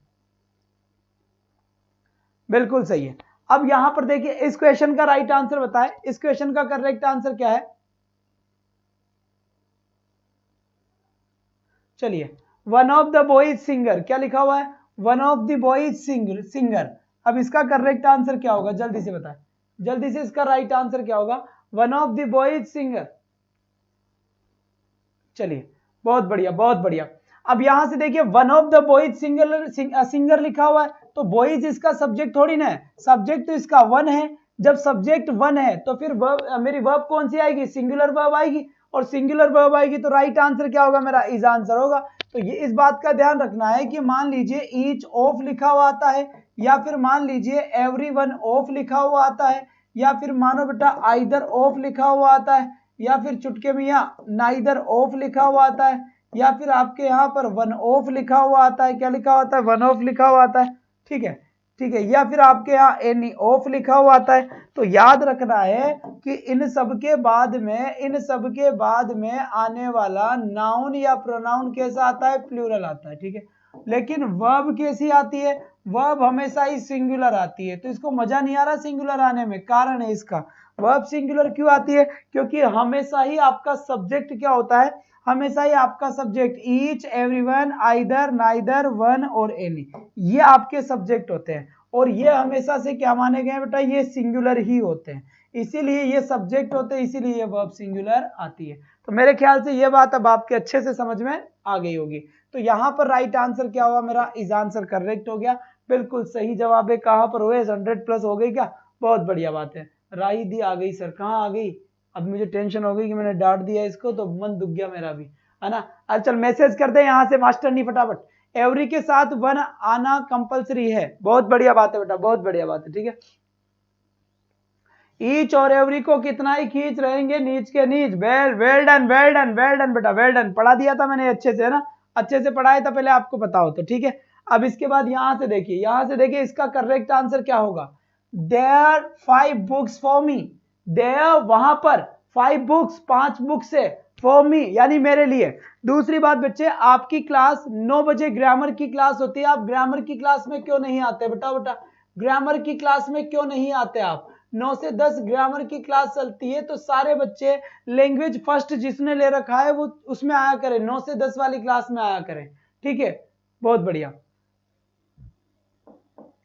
बिल्कुल सही है। अब यहां पर देखिए इस क्वेश्चन का राइट आंसर बताएं, इस क्वेश्चन का करेक्ट आंसर क्या है, चलिए one of the boys singer, क्या लिखा हुआ है, one of the boys singer. अब इसका करेक्ट आंसर क्या होगा, जल्दी से बताएं, जल्दी से इसका राइट आंसर क्या होगा, one of the boys singer. चलिए बहुत बढ़िया बहुत बढ़िया। अब यहां से देखिए one of the boys singer लिखा हुआ है, तो बॉयज इसका सब्जेक्ट थोड़ी ना है, सब्जेक्ट तो इसका वन है। जब सब्जेक्ट वन है तो फिर मेरी वर्ब कौन सी आएगी, सिंगुलर वर्ब आएगी, और सिंगुलर वर्ब आएगी तो राइट आंसर क्या होगा मेरा, इज आंसर होगा। तो ये इस बात का ध्यान रखना है कि मान लीजिए ईच ऑफ लिखा हुआ आता है, या फिर मान लीजिए एवरीवन ऑफ लिखा हुआ आता है, या फिर मानो बेटा आइदर ऑफ लिखा हुआ आता है, या फिर चुटके में यहाँ नाइदर ऑफ लिखा हुआ आता है, या फिर आपके यहाँ पर वन ऑफ लिखा हुआ आता है, क्या लिखा हुआ आता है, वन ऑफ लिखा हुआ आता है, ठीक है ठीक है, या फिर आपके यहाँ एनी ऑफ लिखा हुआ आता है। तो याद रखना है कि इन सब के बाद में, इन सब के बाद में आने वाला नाउन या प्रोनाउन कैसा आता है, प्लूरल आता है, ठीक है। लेकिन वर्ब कैसी आती है, वर्ब हमेशा ही सिंगुलर आती है। तो इसको मजा नहीं आ रहा सिंगुलर आने में, कारण है इसका, वर्ब सिंगुलर क्यों आती है, क्योंकि हमेशा ही आपका सब्जेक्ट क्या होता है, हमेशा ही आपका subject each, everyone, either, neither, one और एनी, ये आपके सब्जेक्ट होते हैं, और ये हमेशा से क्या माने गए बेटा, ये सिंगुलर ही होते हैं, इसीलिए ये सब्जेक्ट होते हैं, इसीलिए ये वर्ब सिंगुलर आती है। तो मेरे ख्याल से ये बात अब आपके अच्छे से समझ में आ गई होगी। तो यहाँ पर राइट आंसर क्या हुआ मेरा, इज आंसर करेक्ट हो गया, बिल्कुल सही जवाब है। कहाँ पर हुए, 100+ हो गई क्या, बहुत बढ़िया बात है। राही दी आ गई सर, कहाँ आ गई, अब मुझे टेंशन हो गई कि मैंने डांट दिया इसको, तो मन दुख गया मेरा भी, है ना। अच्छा चल मैसेज कर दे यहाँ से मास्टर नहीं, फटाफट, एवरी के साथ वन आना कंपलसरी है, बहुत बढ़िया बात है बेटा, बहुत बढ़िया बात है, ठीक है। ईच और एवरी को कितना ही खींच रहेंगे, नीच के नीच, वेल डन बेटा, वेल डन, पढ़ा दिया था मैंने अच्छे से, है ना, अच्छे से पढ़ाया था पहले, आपको पता हो तो ठीक है। अब इसके बाद यहां से देखिए, यहां से देखिए इसका करेक्ट आंसर क्या होगा, there 5 books for me, there वहां पर 5 बुक्स, 5 बुक्स है, फॉर मी यानी मेरे लिए। दूसरी बात बच्चे, आपकी क्लास 9 बजे ग्रामर की क्लास होती है, आप ग्रामर की क्लास में क्यों नहीं आते बेटा, ग्रामर की क्लास में क्यों नहीं आते आप, 9 से 10 ग्रामर की क्लास चलती है, तो सारे बच्चे लैंग्वेज फर्स्ट जिसने ले रखा है वो उसमें आया करें, 9 से 10 वाली क्लास में आया करें, ठीक है, बहुत बढ़िया।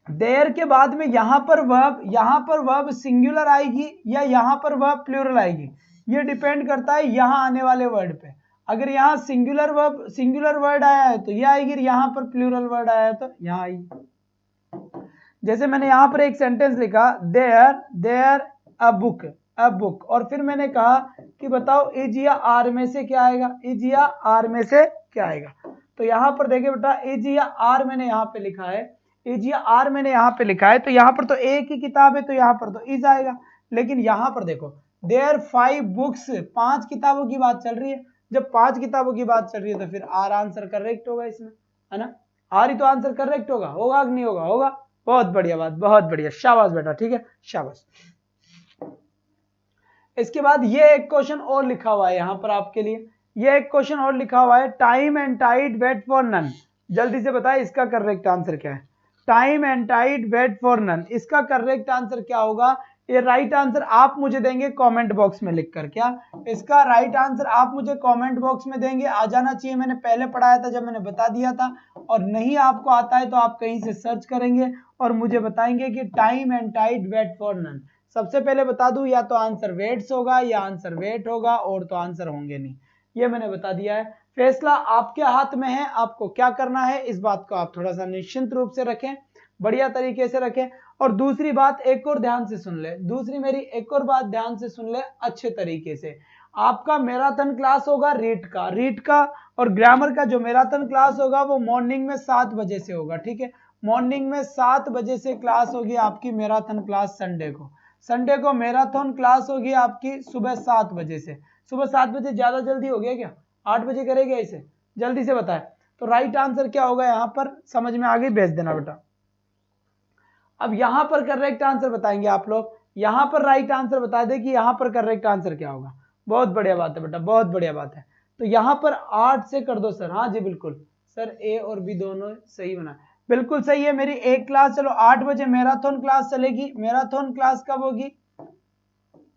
देयर के बाद में यहां पर वर्ब सिंगुलर आएगी या यहां पर वर्ब प्लूरल आएगी, ये डिपेंड करता है यहां आने वाले वर्ड पे। अगर यहाँ सिंगुलर वर्ड आया है तो ये आएगी, यहाँ पर प्लूरल वर्ड आया है तो यहाँ आएगी। जैसे मैंने यहाँ पर एक सेंटेंस लिखा, देयर अ बुक, और फिर मैंने कहा कि बताओ इज या आर में से क्या आएगा, इज या आर में से क्या आएगा। तो यहाँ पर देखिए बेटा, इज या आर मैंने यहाँ पे लिखा है, इज या आर मैंने यहाँ पे लिखा है, तो यहाँ पर तो एक ही किताब है, तो यहाँ पर तो इज आएगा। लेकिन यहाँ पर देखो, देयर 5 बुक्स, 5 किताबों की बात चल रही है, जब 5 किताबों की बात चल रही है तो फिर आर आंसर करेक्ट होगा इसमें, है ना, आर ही तो आंसर करेक्ट होगा कि नहीं होगा, होगा, बहुत बढ़िया बात, बहुत बढ़िया, शाबाश बेटा, ठीक है, शाबाश। इसके बाद ये एक क्वेश्चन और लिखा हुआ है यहाँ पर आपके लिए, ये एक क्वेश्चन और लिखा हुआ है, time and tide wait for none, जल्दी से बताए इसका करेक्ट आंसर क्या है, time and tide wait for none, इसका करेक्ट आंसर क्या होगा, ये राइट आंसर आप मुझे देंगे कमेंट बॉक्स में लिखकर, क्या इसका राइट आंसर आप मुझे कमेंट बॉक्स में देंगे, आ जाना चाहिए, मैंने पहले पढ़ाया था जब मैंने बता दिया था, और नहीं आपको आता है तो आप कहीं से सर्च करेंगे और मुझे बताएंगे कि time and tide wait for none. सबसे पहले बता दूं, या तो आंसर वेट्स होगा या आंसर वेट होगा, और तो आंसर होंगे नहीं, ये मैंने बता दिया है। फैसला आपके हाथ में है, आपको क्या करना है, इस बात को आप थोड़ा सा निश्चिंत रूप से रखें, बढ़िया तरीके से रखें, और दूसरी बात एक और ध्यान से सुन ले, दूसरी मेरी एक और बात ध्यान से सुन ले अच्छे तरीके से। आपका मैराथन क्लास होगा रीट का और ग्रामर का जो मैराथन क्लास होगा वो मॉर्निंग में 7 बजे से होगा, ठीक है। मॉर्निंग में 7 बजे से क्लास होगी आपकी मैराथन क्लास संडे को मैराथन क्लास होगी आपकी सुबह 7 बजे से। सुबह 7 बजे ज्यादा जल्दी हो गया क्या? 8 बजे करेगा इसे, जल्दी से बताए। तो राइट आंसर क्या होगा यहाँ पर, समझ में आगे भेज देना बेटा। अब यहां पर करेक्ट आंसर बताएंगे आप लोग, यहां पर राइट आंसर बता दे कि यहां पर करेक्ट आंसर क्या होगा। बहुत बढ़िया बात है बेटा, बहुत बढ़िया बात है। तो यहां पर 8 से कर दो सर। हाँ जी बिल्कुल सर, ए और बी दोनों सही बना, बिल्कुल सही है। मेरी एक क्लास चलो 8 बजे मैराथन क्लास चलेगी। मैराथन क्लास कब होगी?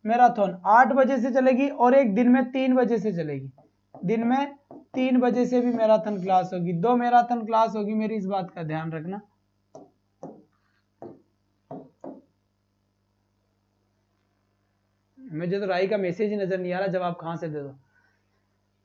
मैराथन 8 बजे से चलेगी और एक दिन में 3 बजे से चलेगी। दिन में 3 बजे से भी मैराथन क्लास होगी। 2 मैराथन क्लास होगी मेरी, इस बात का ध्यान रखना। मुझे तो राई का मैसेज ही नजर नहीं आ रहा, जवाब कहां से दे दो।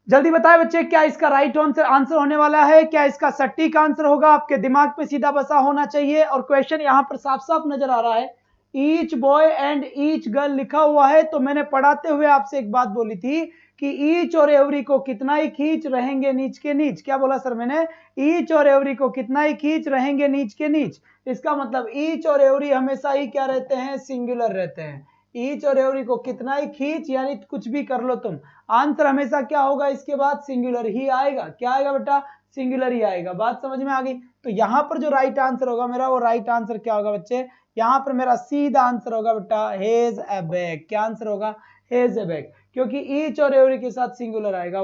जल्दी बताए बच्चे, क्या इसका राइट आंसर होने वाला है? क्या इसका सटीक आंसर होगा? आपके दिमाग पे सीधा बसा होना चाहिए। और क्वेश्चन यहां पर साफ साफ नजर आ रहा है, each boy and each girl लिखा हुआ है। तो मैंने पढ़ाते हुए आपसे एक बात बोली थी कि ईच और एवरी को कितना ही खींच रहेंगे नीच के नीच। क्या बोला सर मैंने? ईच और एवरी को कितना ही खींच रहेंगे नीच के नीच। इसका मतलब ईच और एवरी हमेशा ही क्या रहते हैं? सिंगुलर रहते हैं। ईच और एवरी को कितना ही खींच, यानी कुछ भी कर लो तुम, आंसर हमेशा क्या होगा? इसके बाद सिंगुलर ही आएगा। क्या आएगा बेटा? सिंगुलर ही आएगा। बात समझ में आ गई? तो यहां पर जो राइट आंसर होगा मेरा, वो राइट आंसर क्या होगा बच्चे? यहां पर मेरा सीधा आंसर होगा बेटा हेज ए बैग। क्या आंसर होगा? हेज ए बैग, क्योंकि ईच और एवरी के साथ सिंगुलर आएगा।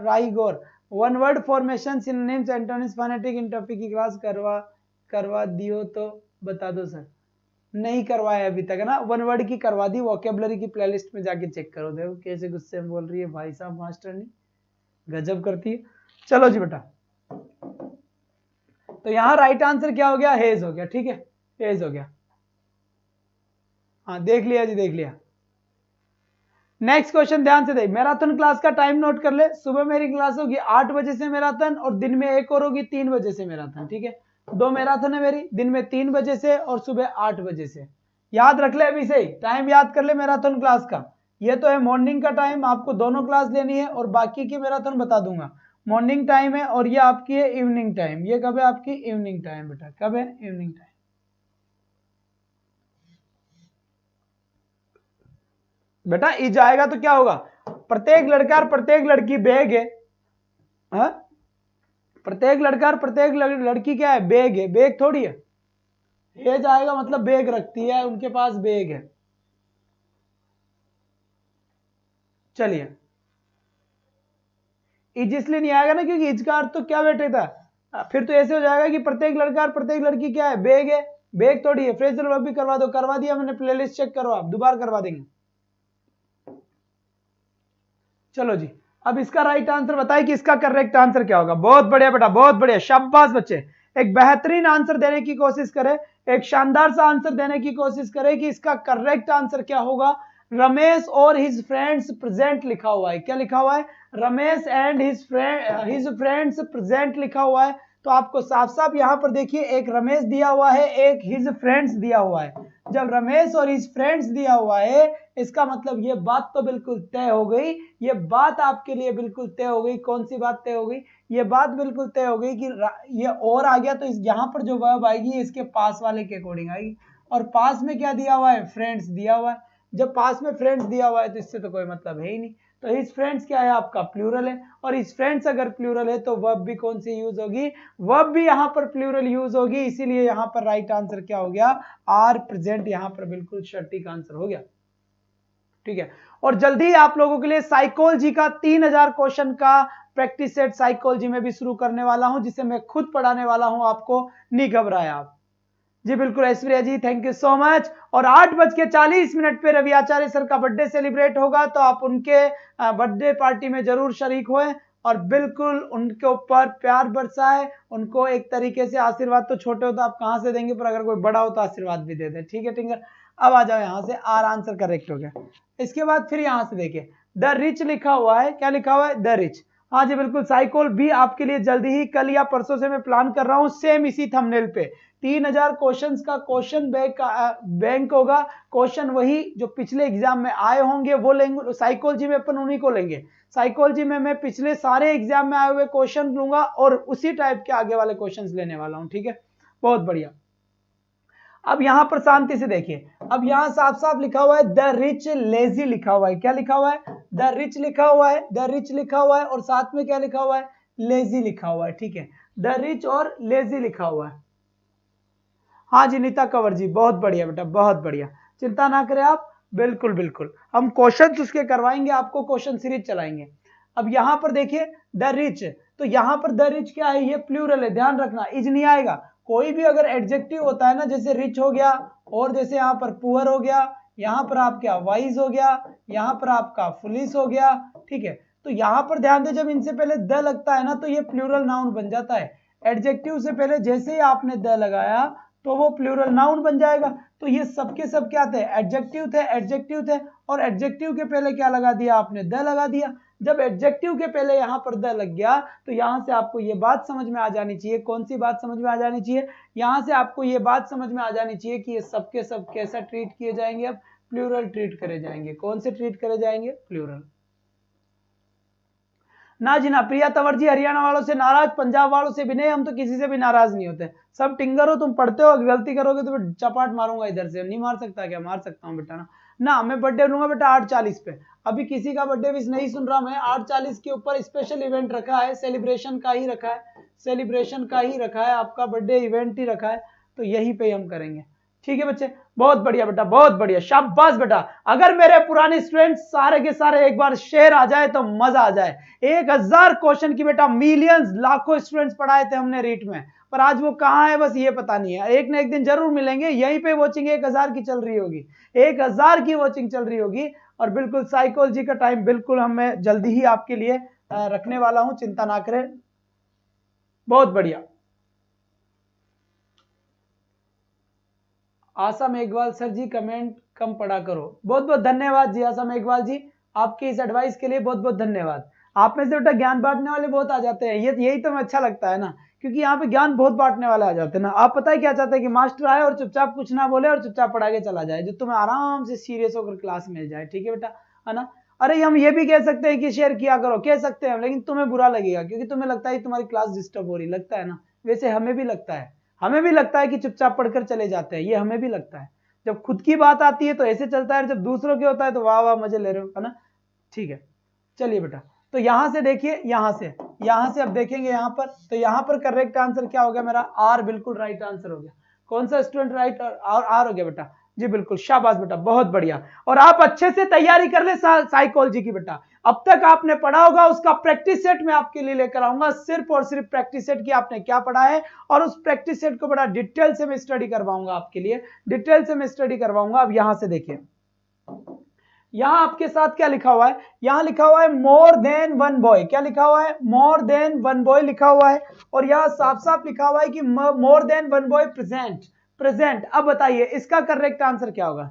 राइगोर one word formation synonyms antonyms phonetic इन टॉपिक की क्लास करवा दियो तो बता दो सर। नहीं करवाया अभी तक है ना, वन वर्ड की करवा दी, वोकेबलरी की प्लेलिस्ट में जाके चेक करो। देखो कैसे गुस्से में बोल रही है भाई साहब, मास्टर नहीं गजब करती है। चलो जी बेटा, तो यहां राइट आंसर क्या हो गया? हेज हो गया, ठीक है, हेज हो गया। हाँ देख लिया जी, देख लिया। नेक्स्ट क्वेश्चन ध्यान से देख, मैराथन क्लास का टाइम नोट कर ले। सुबह मेरी क्लास होगी 8 बजे से मैराथन, और दिन में एक और होगी 3 बजे से मैराथन, ठीक है। 2 मैराथन है मेरी, दिन में 3 बजे से और सुबह 8 बजे से। याद रख ले अभी से, टाइम याद कर ले मैराथन क्लास का। ये तो है मॉर्निंग का टाइम, आपको दोनों क्लास लेनी है, और बाकी की मैराथन बता दूंगा। मॉर्निंग टाइम है और ये आपकी है इवनिंग टाइम। ये कब है आपकी? इवनिंग टाइम बेटा। कब है? Evening time. बेटा ई जाएगा तो क्या होगा? प्रत्येक लड़का और प्रत्येक लड़की बैग है। हा? प्रत्येक लड़का और प्रत्येक लड़की क्या है? बैग है। बैग थोड़ी है। ये जाएगा मतलब बैग रखती है, उनके पास बैग है। चलिए, इज इसलिए नहीं आएगा ना क्योंकि इज का अर्थ तो क्या बेटे था, फिर तो ऐसे हो जाएगा कि प्रत्येक लड़का और प्रत्येक लड़की क्या है? बैग है। बैग थोड़ी है। फ्रेजल वर्ब भी करवा दो। करवा दिया मैंने, प्लेलिस्ट चेक करो आप, दोबारा करवा देंगे। चलो जी, अब इसका राइट आंसर बताइए कि इसका करेक्ट आंसर क्या होगा। बहुत बढ़िया बेटा, बहुत बढ़िया, शाबाश बच्चे। एक बेहतरीन आंसर देने की कोशिश करें, एक शानदार सा आंसर देने की कोशिश करें कि इसका करेक्ट आंसर क्या होगा। रमेश और हिज फ्रेंड्स प्रेजेंट लिखा हुआ है। क्या लिखा हुआ है? Ramesh and his friends present लिखा हुआ है। तो आपको साफ साफ यहां पर देखिए, एक रमेश दिया हुआ है, एक हिज फ्रेंड्स दिया हुआ है। जब रमेश और हिज फ्रेंड्स दिया हुआ है, इसका मतलब ये बात तो बिल्कुल तय हो गई। ये बात आपके लिए बिल्कुल तय हो गई। कौन सी बात तय हो गई? ये बात बिल्कुल तय हो गई कि ये और आ गया तो यहां पर जो वर्ब आएगी इसके पास वाले के अकॉर्डिंग आएगी। और पास में क्या दिया हुआ है? फ्रेंड्स दिया हुआ है। जब पास में फ्रेंड्स दिया हुआ है तो इससे तो कोई मतलब है ही नहीं। तो हिज फ्रेंड्स क्या है? आपका प्लूरल है। और हिज फ्रेंड्स अगर प्लूरल है तो वर्ब भी कौन सी यूज होगी? वर्ब भी यहां पर प्लूरल यूज होगी। इसीलिए यहां पर राइट आंसर क्या हो गया? Are present. यहां पर बिल्कुल सटीक आंसर हो गया, ठीक है। और जल्दी ही आप लोगों के लिए साइकोलॉजी का 3000 क्वेश्चन का प्रैक्टिस सेट साइकोलॉजी में भी शुरू करने वाला हूं, जिसे मैं खुद पढ़ाने वाला हूं। आपको नहीं घबराए आप जी। बिल्कुल ऐश्वर्या जी, थैंक यू सो मच। और 8:40 पे रवि आचार्य सर का बर्थडे सेलिब्रेट होगा, तो आप उनके बर्थडे पार्टी में जरूर शरीक हुए और बिल्कुल उनके ऊपर प्यार बरसाए। उनको एक तरीके से आशीर्वाद, तो छोटे हो तो आप कहां से देंगे, पर अगर कोई बड़ा हो तो आशीर्वाद भी दे दे, ठीक है टिंगर। अब आ जाओ यहां से, आर आंसर करेक्ट हो गया। इसके बाद फिर यहां से देखिए, द रिच लिखा हुआ है। क्या लिखा हुआ है? The rich. हाँ जी बिल्कुल, साइकोल भी आपके लिए जल्दी ही कल या परसों से मैं प्लान कर रहा हूँ, सेम इसी थंबनेल पे 3000 क्वेश्चंस का क्वेश्चन बैंक होगा। क्वेश्चन वही जो पिछले एग्जाम में आए होंगे वो लेंगे, साइकोलॉजी में अपन उन्हीं को लेंगे। साइकोलॉजी में मैं पिछले सारे एग्जाम में आए हुए क्वेश्चन लूंगा और उसी टाइप के आगे वाले क्वेश्चन लेने वाला हूं, ठीक है, बहुत बढ़िया। अब यहां पर शांति से देखिए, अब यहां साफ साफ लिखा हुआ है द रिच लेजी लिखा हुआ है। क्या लिखा हुआ है? द रिच लिखा हुआ है, द रिच लिखा हुआ है और साथ में क्या लिखा हुआ है? लेजी लिखा हुआ है, ठीक है, द रिच और लेजी लिखा हुआ है। हाँ जी नीता कंवर जी, बहुत बढ़िया बेटा, बहुत बढ़िया, चिंता ना करें आप, बिल्कुल बिल्कुल हम क्वेश्चन उसके करवाएंगे, आपको क्वेश्चन सीरीज चलाएंगे। अब यहां पर देखिए द रिच, तो यहां पर द रिच क्या है? ये प्लूरल है, ध्यान रखना, इज नहीं आएगा। कोई भी अगर एडजेक्टिव होता है ना, जैसे रिच हो गया और जैसे यहां पर पुअर हो गया, यहां पर आपका वाइज हो गया, यहां पर आपका फुलिश हो गया, ठीक है, तो यहां पर ध्यान दे, जब इनसे पहले द लगता है ना तो ये प्लूरल नाउन बन जाता है। एडजेक्टिव से पहले जैसे ही आपने द लगाया तो वो प्लूरल नाउन बन जाएगा। तो ये सबके सब क्या थे? एडजेक्टिव थे, एडजेक्टिव थे, और एडजेक्टिव के पहले क्या लगा दिया आपने? द लगा दिया। जब एडजेक्टिव के पहले यहां पर द लग गया तो यहां से आपको ये बात समझ में आ जानी चाहिए। कौन सी बात समझ में आ जानी चाहिए? यहां से आपको ये बात समझ में आ जानी चाहिए कि ये सबके सब कैसा ट्रीट किए जाएंगे? अब प्लूरल ट्रीट करे जाएंगे। कौन से ट्रीट करे जाएंगे? प्लूरल। ना जी ना, प्रिया तंवर जी हरियाणा वालों से नाराज, पंजाब वालों से भी नहीं, हम तो किसी से भी नाराज नहीं होते, सब टिंगर हो, तुम पढ़ते हो, गलती करोगे तो चपाट मारूंगा इधर से। नहीं मार सकता क्या? मार सकता हूँ बेटा ना मैं बर्थडे लूंगा बेटा 8:40 पे। अभी किसी का बर्थडे विश नहीं सुन रहा मैं, 8:40 के ऊपर स्पेशल इवेंट रखा है, सेलिब्रेशन का ही रखा है, सेलिब्रेशन का ही रखा है, आपका बर्थडे इवेंट ही रखा है, तो यहीं पे हम करेंगे, ठीक है बच्चे, बहुत बढ़िया बेटा, बहुत बढ़िया, शाबाश बेटा। अगर मेरे पुराने स्टूडेंट सारे के सारे एक बार शेयर आ जाए तो मजा आ जाए। 1000 क्वेश्चन की बेटा मिलियंस लाखों स्टूडेंट्स पढ़ाए थे हमने रीट में, पर आज वो कहाँ है बस ये पता नहीं है। एक ना एक दिन जरूर मिलेंगे, यहीं पे वॉचिंग 1000 की चल रही होगी, 1000 की वॉचिंग चल रही होगी। और बिल्कुल साइकोलॉजी का टाइम बिल्कुल हमें जल्दी ही आपके लिए रखने वाला हूं, चिंता ना करें, बहुत बढ़िया। आशा मेघवाल सर जी कमेंट कम पढ़ा करो, बहुत बहुत धन्यवाद जी आशा मेघवाल जी, आपकी इस एडवाइस के लिए बहुत बहुत धन्यवाद। आप में से बेटा ज्ञान बांटने वाले बहुत आ जाते हैं, यही तो अच्छा लगता है ना, क्योंकि यहाँ पे ज्ञान बहुत बांटने वाले आ जाते हैं ना। आप पता है क्या चाहते हैं कि मास्टर आए और चुपचाप कुछ ना बोले और चुपचाप पढ़ा के चला जाए, जो तुम्हें आराम से सीरियस होकर क्लास मिल जाए, ठीक है बेटा, है ना। अरे हम ये भी कह सकते हैं कि शेयर किया करो, कह सकते हैं, लेकिन तुम्हें बुरा लगेगा क्योंकि तुम्हें लगता है तुम्हारी क्लास डिस्टर्ब हो रही, लगता है ना। वैसे हमें भी लगता है, हमें भी लगता है कि चुपचाप पढ़कर चले जाते हैं, ये हमें भी लगता है। जब खुद की बात आती है तो ऐसे चलता है, जब दूसरों के होता है तो वाह वाह मजे ले रहे हो, है ना, ठीक है। चलिए बेटा, तो यहां से देखिए, यहां से अब देखेंगे यहां पर, तो यहां पर करेक्ट आंसर क्या हो गया मेरा? आर, बिल्कुल राइट आंसर हो गया। कौन सा स्टूडेंट राइट? आर हो गया बेटा जी, बिल्कुल, शाबाश बेटा, बहुत बढ़िया। और आप अच्छे से तैयारी कर ले साइकोलॉजी की बेटा, अब तक आपने पढ़ा होगा उसका प्रैक्टिस सेट मैं आपके लिए लेकर आऊंगा, सिर्फ और सिर्फ प्रैक्टिस सेट की आपने क्या पढ़ा है, और उस प्रैक्टिस सेट को बड़ा डिटेल से मैं स्टडी करवाऊंगा आपके लिए, डिटेल से मैं स्टडी करवाऊंगा। अब यहां से देखिए, यहां आपके साथ क्या लिखा हुआ है? यहां लिखा हुआ है मोर देन वन बॉय, क्या लिखा हुआ है? मोर देन वन बॉय लिखा हुआ है, और यहां साफ साफ लिखा हुआ है कि more than one boy present, present. अब बताइए इसका करेक्ट आंसर क्या होगा?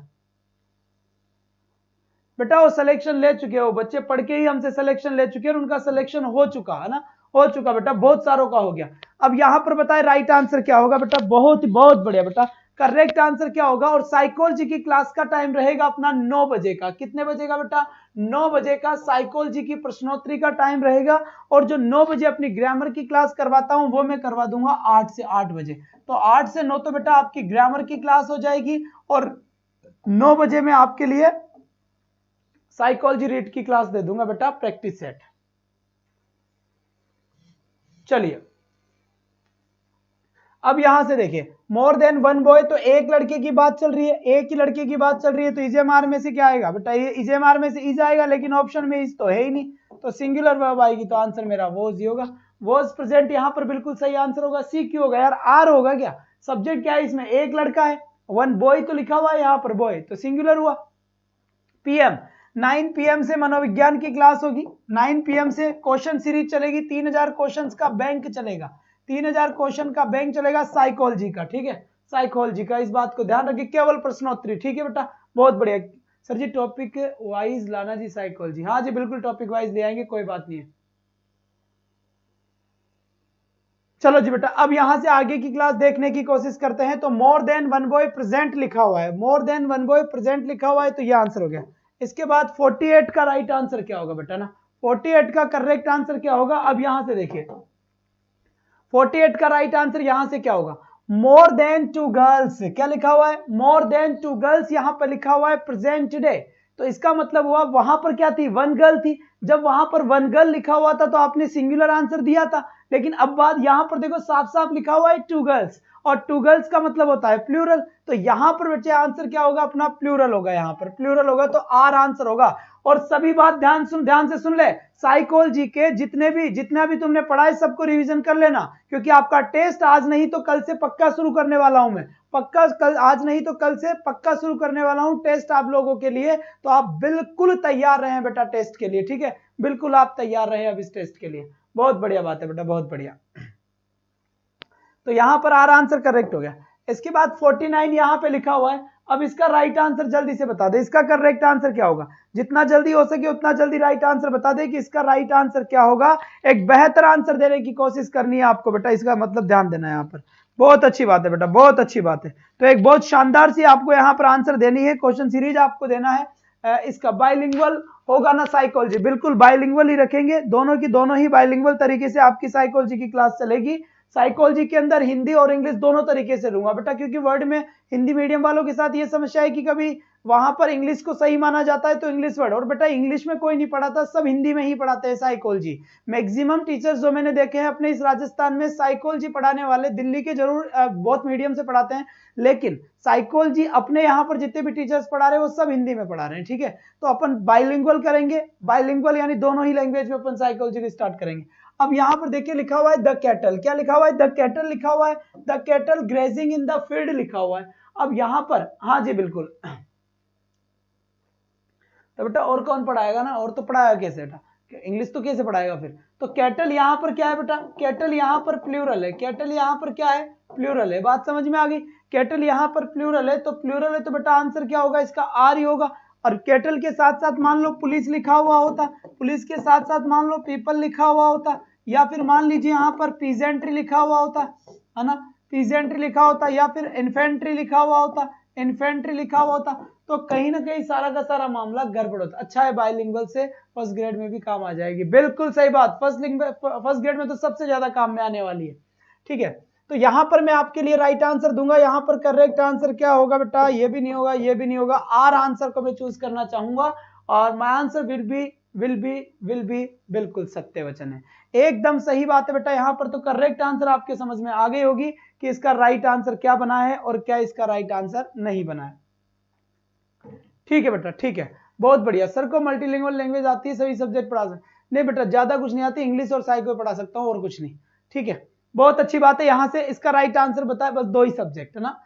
बेटा वो सिलेक्शन ले चुके हो बच्चे, पढ़ के ही हमसे सिलेक्शन ले चुके हैं, उनका सिलेक्शन हो चुका है ना, हो चुका बेटा, बहुत सारों का हो गया। अब यहां पर बताए राइट आंसर क्या होगा बेटा? बहुत बढ़िया बेटा, करेक्ट आंसर क्या होगा? और साइकोलॉजी की क्लास का टाइम रहेगा अपना 9 बजे का, कितने बजे का बेटा? 9 बजे का साइकोलॉजी की प्रश्नोत्तरी का टाइम रहेगा। और जो 9 बजे अपनी ग्रामर की क्लास करवाता हूं वो मैं करवा दूंगा 8 से 8 बजे, तो 8 से 9 तो बेटा आपकी ग्रामर की क्लास हो जाएगी, और 9 बजे में आपके लिए साइकोलॉजी रीड की क्लास दे दूंगा बेटा, प्रैक्टिस सेट। चलिए अब यहां से देखिए, मोर देन वन बॉय, तो एक लड़के की बात चल रही है, एक ही लड़के की बात चल रही है, तो इजेमार में से क्या आएगा बेटा? ये इजेमार में से इज आएगा, लेकिन ऑप्शन में इज तो है ही नहीं, तो सिंगुलर वर्ब आएगी, तो आंसर मेरा वॉज ही होगा। वॉज प्रेजेंट यहां पर बिल्कुल सही आंसर होगा। सी क्यों होगा यार? आर होगा क्या? सब्जेक्ट क्या है इसमें? एक लड़का है, वन बॉय तो लिखा हुआ है यहां पर, बॉय तो सिंगुलर हुआ। पीएम 9 PM से मनोविज्ञान की क्लास होगी, 9 PM से क्वेश्चन सीरीज चलेगी, 3000 क्वेश्चंस का बैंक चलेगा, 3000 क्वेश्चन का बैंक चलेगा साइकोलॉजी का, ठीक है, साइकोलॉजी का, इस बात को ध्यान रखिए, केवल प्रश्नोत्तरी, ठीक है बेटा, बहुत बढ़िया। सर जी टॉपिक वाइज लाना जी साइकोलॉजी, हाँ जी बिल्कुल टॉपिक वाइज ले आएंगे, कोई बात नहीं है। चलो जी बेटा, अब यहां से आगे की क्लास देखने की कोशिश करते हैं। तो more than one boy present लिखा हुआ है, more than one boy present लिखा हुआ है, तो ये आंसर हो गया। इसके बाद 48 का राइट आंसर क्या होगा बेटा ना, 48 का करेक्ट आंसर क्या होगा, अब यहां से देखिए 48 का राइट आंसर यहां से क्या होगा, मोर देन टू गर्ल्स, क्या लिखा हुआ है, मोर देन टू गर्ल्स, यहां पर लिखा हुआ है प्रेजेंट टुडे। तो इसका मतलब हुआ वहां पर क्या थी, वन गर्ल थी। जब वहां पर वन गर्ल लिखा हुआ था तो आपने सिंगुलर आंसर दिया था, लेकिन अब बात यहां पर देखो साफ साफ लिखा हुआ है टू गर्ल्स, और टू गर्ल्स का मतलब होता है प्लूरल। तो यहां पर बच्चे आंसर क्या होगा अपना, प्लूरल होगा, यहां पर प्लूरल होगा, तो आर आंसर होगा। और सभी बात ध्यान से सुन ले, साइकोलॉजी के जितना भी तुमने पढ़ा है सबको रिवीजन कर लेना, क्योंकि आपका टेस्ट आज नहीं तो कल से पक्का शुरू करने वाला हूं मैं, पक्का कल, आज नहीं तो कल से पक्का शुरू करने वाला हूं टेस्ट आप लोगों के लिए। तो आप बिल्कुल तैयार रहे बेटा टेस्ट के लिए, ठीक है, बिल्कुल आप तैयार रहे अब इस टेस्ट के लिए। बहुत बढ़िया बात है बेटा, बहुत बढ़िया। तो यहां पर आर आंसर करेक्ट हो गया। इसके बाद 49 यहां पे लिखा हुआ है, अब इसका राइट आंसर जल्दी से बता दे, इसका करेक्ट आंसर क्या होगा, जितना जल्दी हो सके उतना जल्दी राइट आंसर बता दे कि इसका राइट आंसर क्या होगा। एक बेहतर आंसर देने की कोशिश करनी है आपको बेटा, इसका मतलब ध्यान देना है यहाँ पर। बहुत अच्छी बात है बेटा, बहुत अच्छी बात है। तो एक बहुत शानदार सी आपको यहाँ पर आंसर देनी है, क्वेश्चन सीरीज आपको देना है। इसका बाइलिंगुअल होगा ना साइकोलॉजी, बिल्कुल बाइलिंगुअल ही रखेंगे, दोनों की दोनों ही बाइलिंगुअल तरीके से आपकी साइकोलॉजी की क्लास चलेगी। साइकोलॉजी के अंदर हिंदी और इंग्लिश दोनों तरीके से लूंगा बेटा, क्योंकि वर्ड में हिंदी मीडियम वालों के साथ ये समस्या है कि कभी वहां पर इंग्लिश को सही माना जाता है तो इंग्लिश वर्ड, और बेटा इंग्लिश में कोई नहीं पढ़ाता, सब हिंदी में ही पढ़ाते हैं साइकोलॉजी। मैक्सिमम टीचर्स जो मैंने देखे हैं अपने इस राजस्थान में साइकोलॉजी पढ़ाने वाले, दिल्ली के जरूर बहुत मीडियम से पढ़ाते हैं, लेकिन साइकोलॉजी अपने यहाँ पर जितने भी टीचर्स पढ़ा रहे हैं वो सब हिंदी में पढ़ा रहे हैं, ठीक है। तो अपन बाइलिंगुअल करेंगे, बाइलिंगुअल यानी दोनों ही लैंग्वेज में अपन साइकोलॉजी को स्टार्ट करेंगे। अब यहां पर देखिए लिखा हुआ है द कैटल, क्या लिखा हुआ है, द कैटल लिखा हुआ है, the cattle grazing in the field लिखा हुआ है। अब यहां पर हाँ जी बिल्कुल, तो बेटा और कौन पढ़ाएगा ना, और तो पढ़ाएगा कैसे बेटा, इंग्लिश तो कैसे पढ़ाएगा फिर। तो कैटल यहां पर क्या है बेटा, कैटल यहां पर प्लूरल है, कैटल यहां पर क्या है, प्लूरल है, बात समझ में आ गई। कैटल यहां पर प्लूरल है, तो प्लूरल है तो बेटा आंसर क्या होगा, इसका आर ही होगा। और कैटल के साथ साथ मान लो पुलिस लिखा हुआ होता, पुलिस के साथ साथ मान लो पीपल लिखा हुआ होता, या फिर मान लीजिए यहाँ पर पीजेंट्री लिखा हुआ होता है ना, पीजेंट्री लिखा होता, या फिर इन्फेंट्री लिखा हुआ होता, इन्फेंट्री लिखा हुआ होता, तो कहीं ना कहीं सारा का सारा मामला गड़बड़ होता। अच्छा है बाइलिंगुअल से फर्स्ट ग्रेड में भी काम आ जाएगी, बिल्कुल सही बात, फर्स्ट ग्रेड में तो सबसे ज्यादा काम में आने वाली है, ठीक है। तो यहां पर मैं आपके लिए राइट आंसर दूंगा, यहां पर करेक्ट आंसर क्या होगा बेटा, ये भी नहीं होगा, ये भी नहीं होगा, आर आंसर को मैं चूज करना चाहूंगा, और माय आंसर विल बी बिल्कुल सत्य वचन है, एकदम सही बात है बेटा। यहां पर तो करेक्ट आंसर आपके समझ में आ गई होगी कि इसका राइट आंसर क्या बना है और क्या इसका राइट आंसर नहीं बना है, ठीक है बेटा, ठीक है, बहुत बढ़िया। सर को मल्टीलिंगुअल लैंग्वेज आती है, सभी सब्जेक्ट पढ़ा सकते, नहीं बेटा ज्यादा कुछ नहीं आती, इंग्लिश और साइको पढ़ा सकता हूं और कुछ नहीं, ठीक है, बहुत अच्छी बात है। यहां से इसका राइट आंसर बताए, बस 2 ही सब्जेक्ट है ना,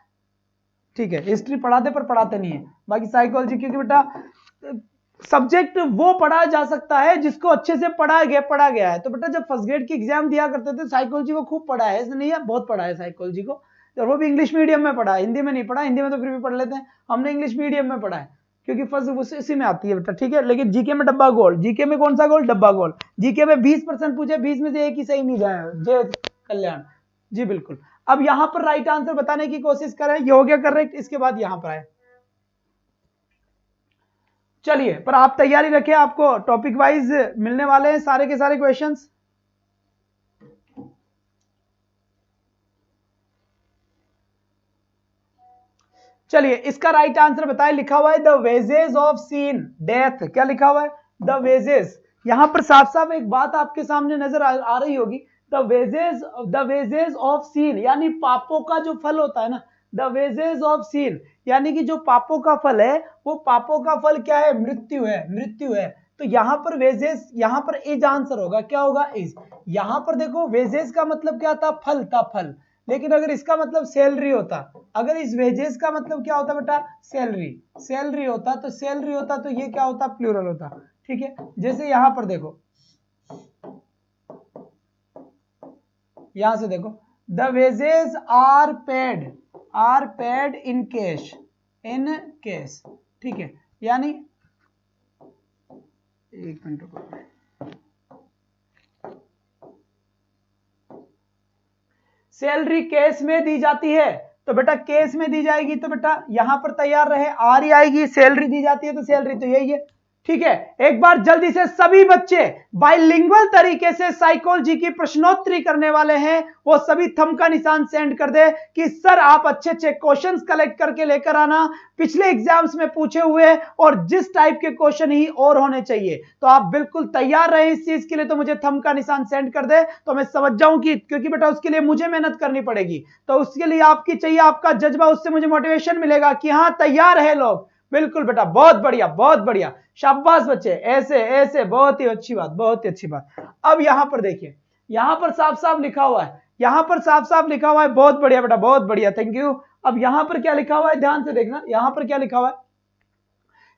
ठीक है, हिस्ट्री पढ़ाते पर पढ़ाते नहीं है, बाकी साइकोलॉजी, क्योंकि बेटा सब्जेक्ट वो पढ़ा जा सकता है जिसको अच्छे से पढ़ा गया है। तो बेटा जब फर्स्ट ग्रेड की एग्जाम दिया करते थे साइकोलॉजी को खूब पढ़ा है, इसलिए नहीं है, बहुत पढ़ा है साइकोलॉजी को, और वो भी इंग्लिश मीडियम में पढ़ा है, हिंदी में नहीं पढ़ा, हिंदी में तो फिर भी पढ़ लेते हैं, हमने इंग्लिश मीडियम में पढ़ा है, क्योंकि फर्स्ट इसी में आती है बेटा, ठीक है। लेकिन जीके में डब्बा गोल, जीके में कौन सा गोल, डब्बा गोल, जीके में 20% पूछे, 20 में से एक ही सही नहीं जाए, जय कल्याण जी, बिल्कुल। अब यहां पर राइट आंसर बताने की कोशिश करें, ये हो गया करेक्ट, इसके बाद यहां पर आए, चलिए, पर आप तैयारी रखें, आपको टॉपिक वाइज मिलने वाले हैं सारे के सारे क्वेश्चंस। चलिए, इसका राइट आंसर बताएं, लिखा हुआ है the wages of sin death, क्या लिखा हुआ है, द वेजेस। यहां पर साफ साफ एक बात आपके सामने नजर आ रही होगी, द वेजेस ऑफ सीन यानी पापों का जो फल होता है ना, द वेजेस ऑफ सीन यानी कि जो पापों का फल है, वो पापों का फल क्या है, मृत्यु है, मृत्यु है। तो यहां पर वेजेस, यहां पर इज आंसर होगा, क्या होगा, इज। यहां पर देखो वेजेस का मतलब क्या था, फल था, फल, लेकिन अगर इसका मतलब सैलरी होता, अगर इस वेजेस का मतलब क्या होता बेटा, सैलरी, सैलरी होता, तो सैलरी होता तो ये क्या होता, प्लूरल होता, ठीक है। जैसे यहां पर देखो, यहां से देखो, the wages are paid in cash, ठीक है, यानी एक मिनट को, सैलरी कैश में दी जाती है, तो बेटा कैश में दी जाएगी, तो बेटा यहां पर तैयार रहे, आर ही आएगी। सैलरी दी जाती है तो सैलरी तो यही है, ठीक है। एक बार जल्दी से सभी बच्चे बाइलिंगुअल तरीके से साइकोलॉजी की प्रश्नोत्तरी करने वाले हैं, वो सभी थंब का निशान सेंड कर दे कि सर आप अच्छे अच्छे क्वेश्चंस कलेक्ट करके लेकर आना, पिछले एग्जाम्स में पूछे हुए और जिस टाइप के क्वेश्चन ही और होने चाहिए। तो आप बिल्कुल तैयार रहे इस चीज के लिए, तो मुझे थंब का निशान सेंड कर दे तो मैं समझ जाऊं कि, क्योंकि बेटा उसके लिए मुझे मेहनत करनी पड़ेगी, तो उसके लिए आपकी चाहिए आपका जज्बा, उससे मुझे मोटिवेशन मिलेगा कि हाँ तैयार है लोग। बिल्कुल बेटा, बहुत बढ़िया बहुत बढ़िया, शाबाश बच्चे, ऐसे ऐसे, बहुत ही अच्छी बात, बहुत ही अच्छी बात। अब यहां पर देखिए, यहां पर साफ साफ लिखा हुआ है, यहां पर साफ साफ लिखा हुआ है, बहुत बढ़िया बेटा बहुत बढ़िया, थैंक यू। अब यहां पर क्या लिखा हुआ है, ध्यान से देखना, यहां पर क्या लिखा हुआ है,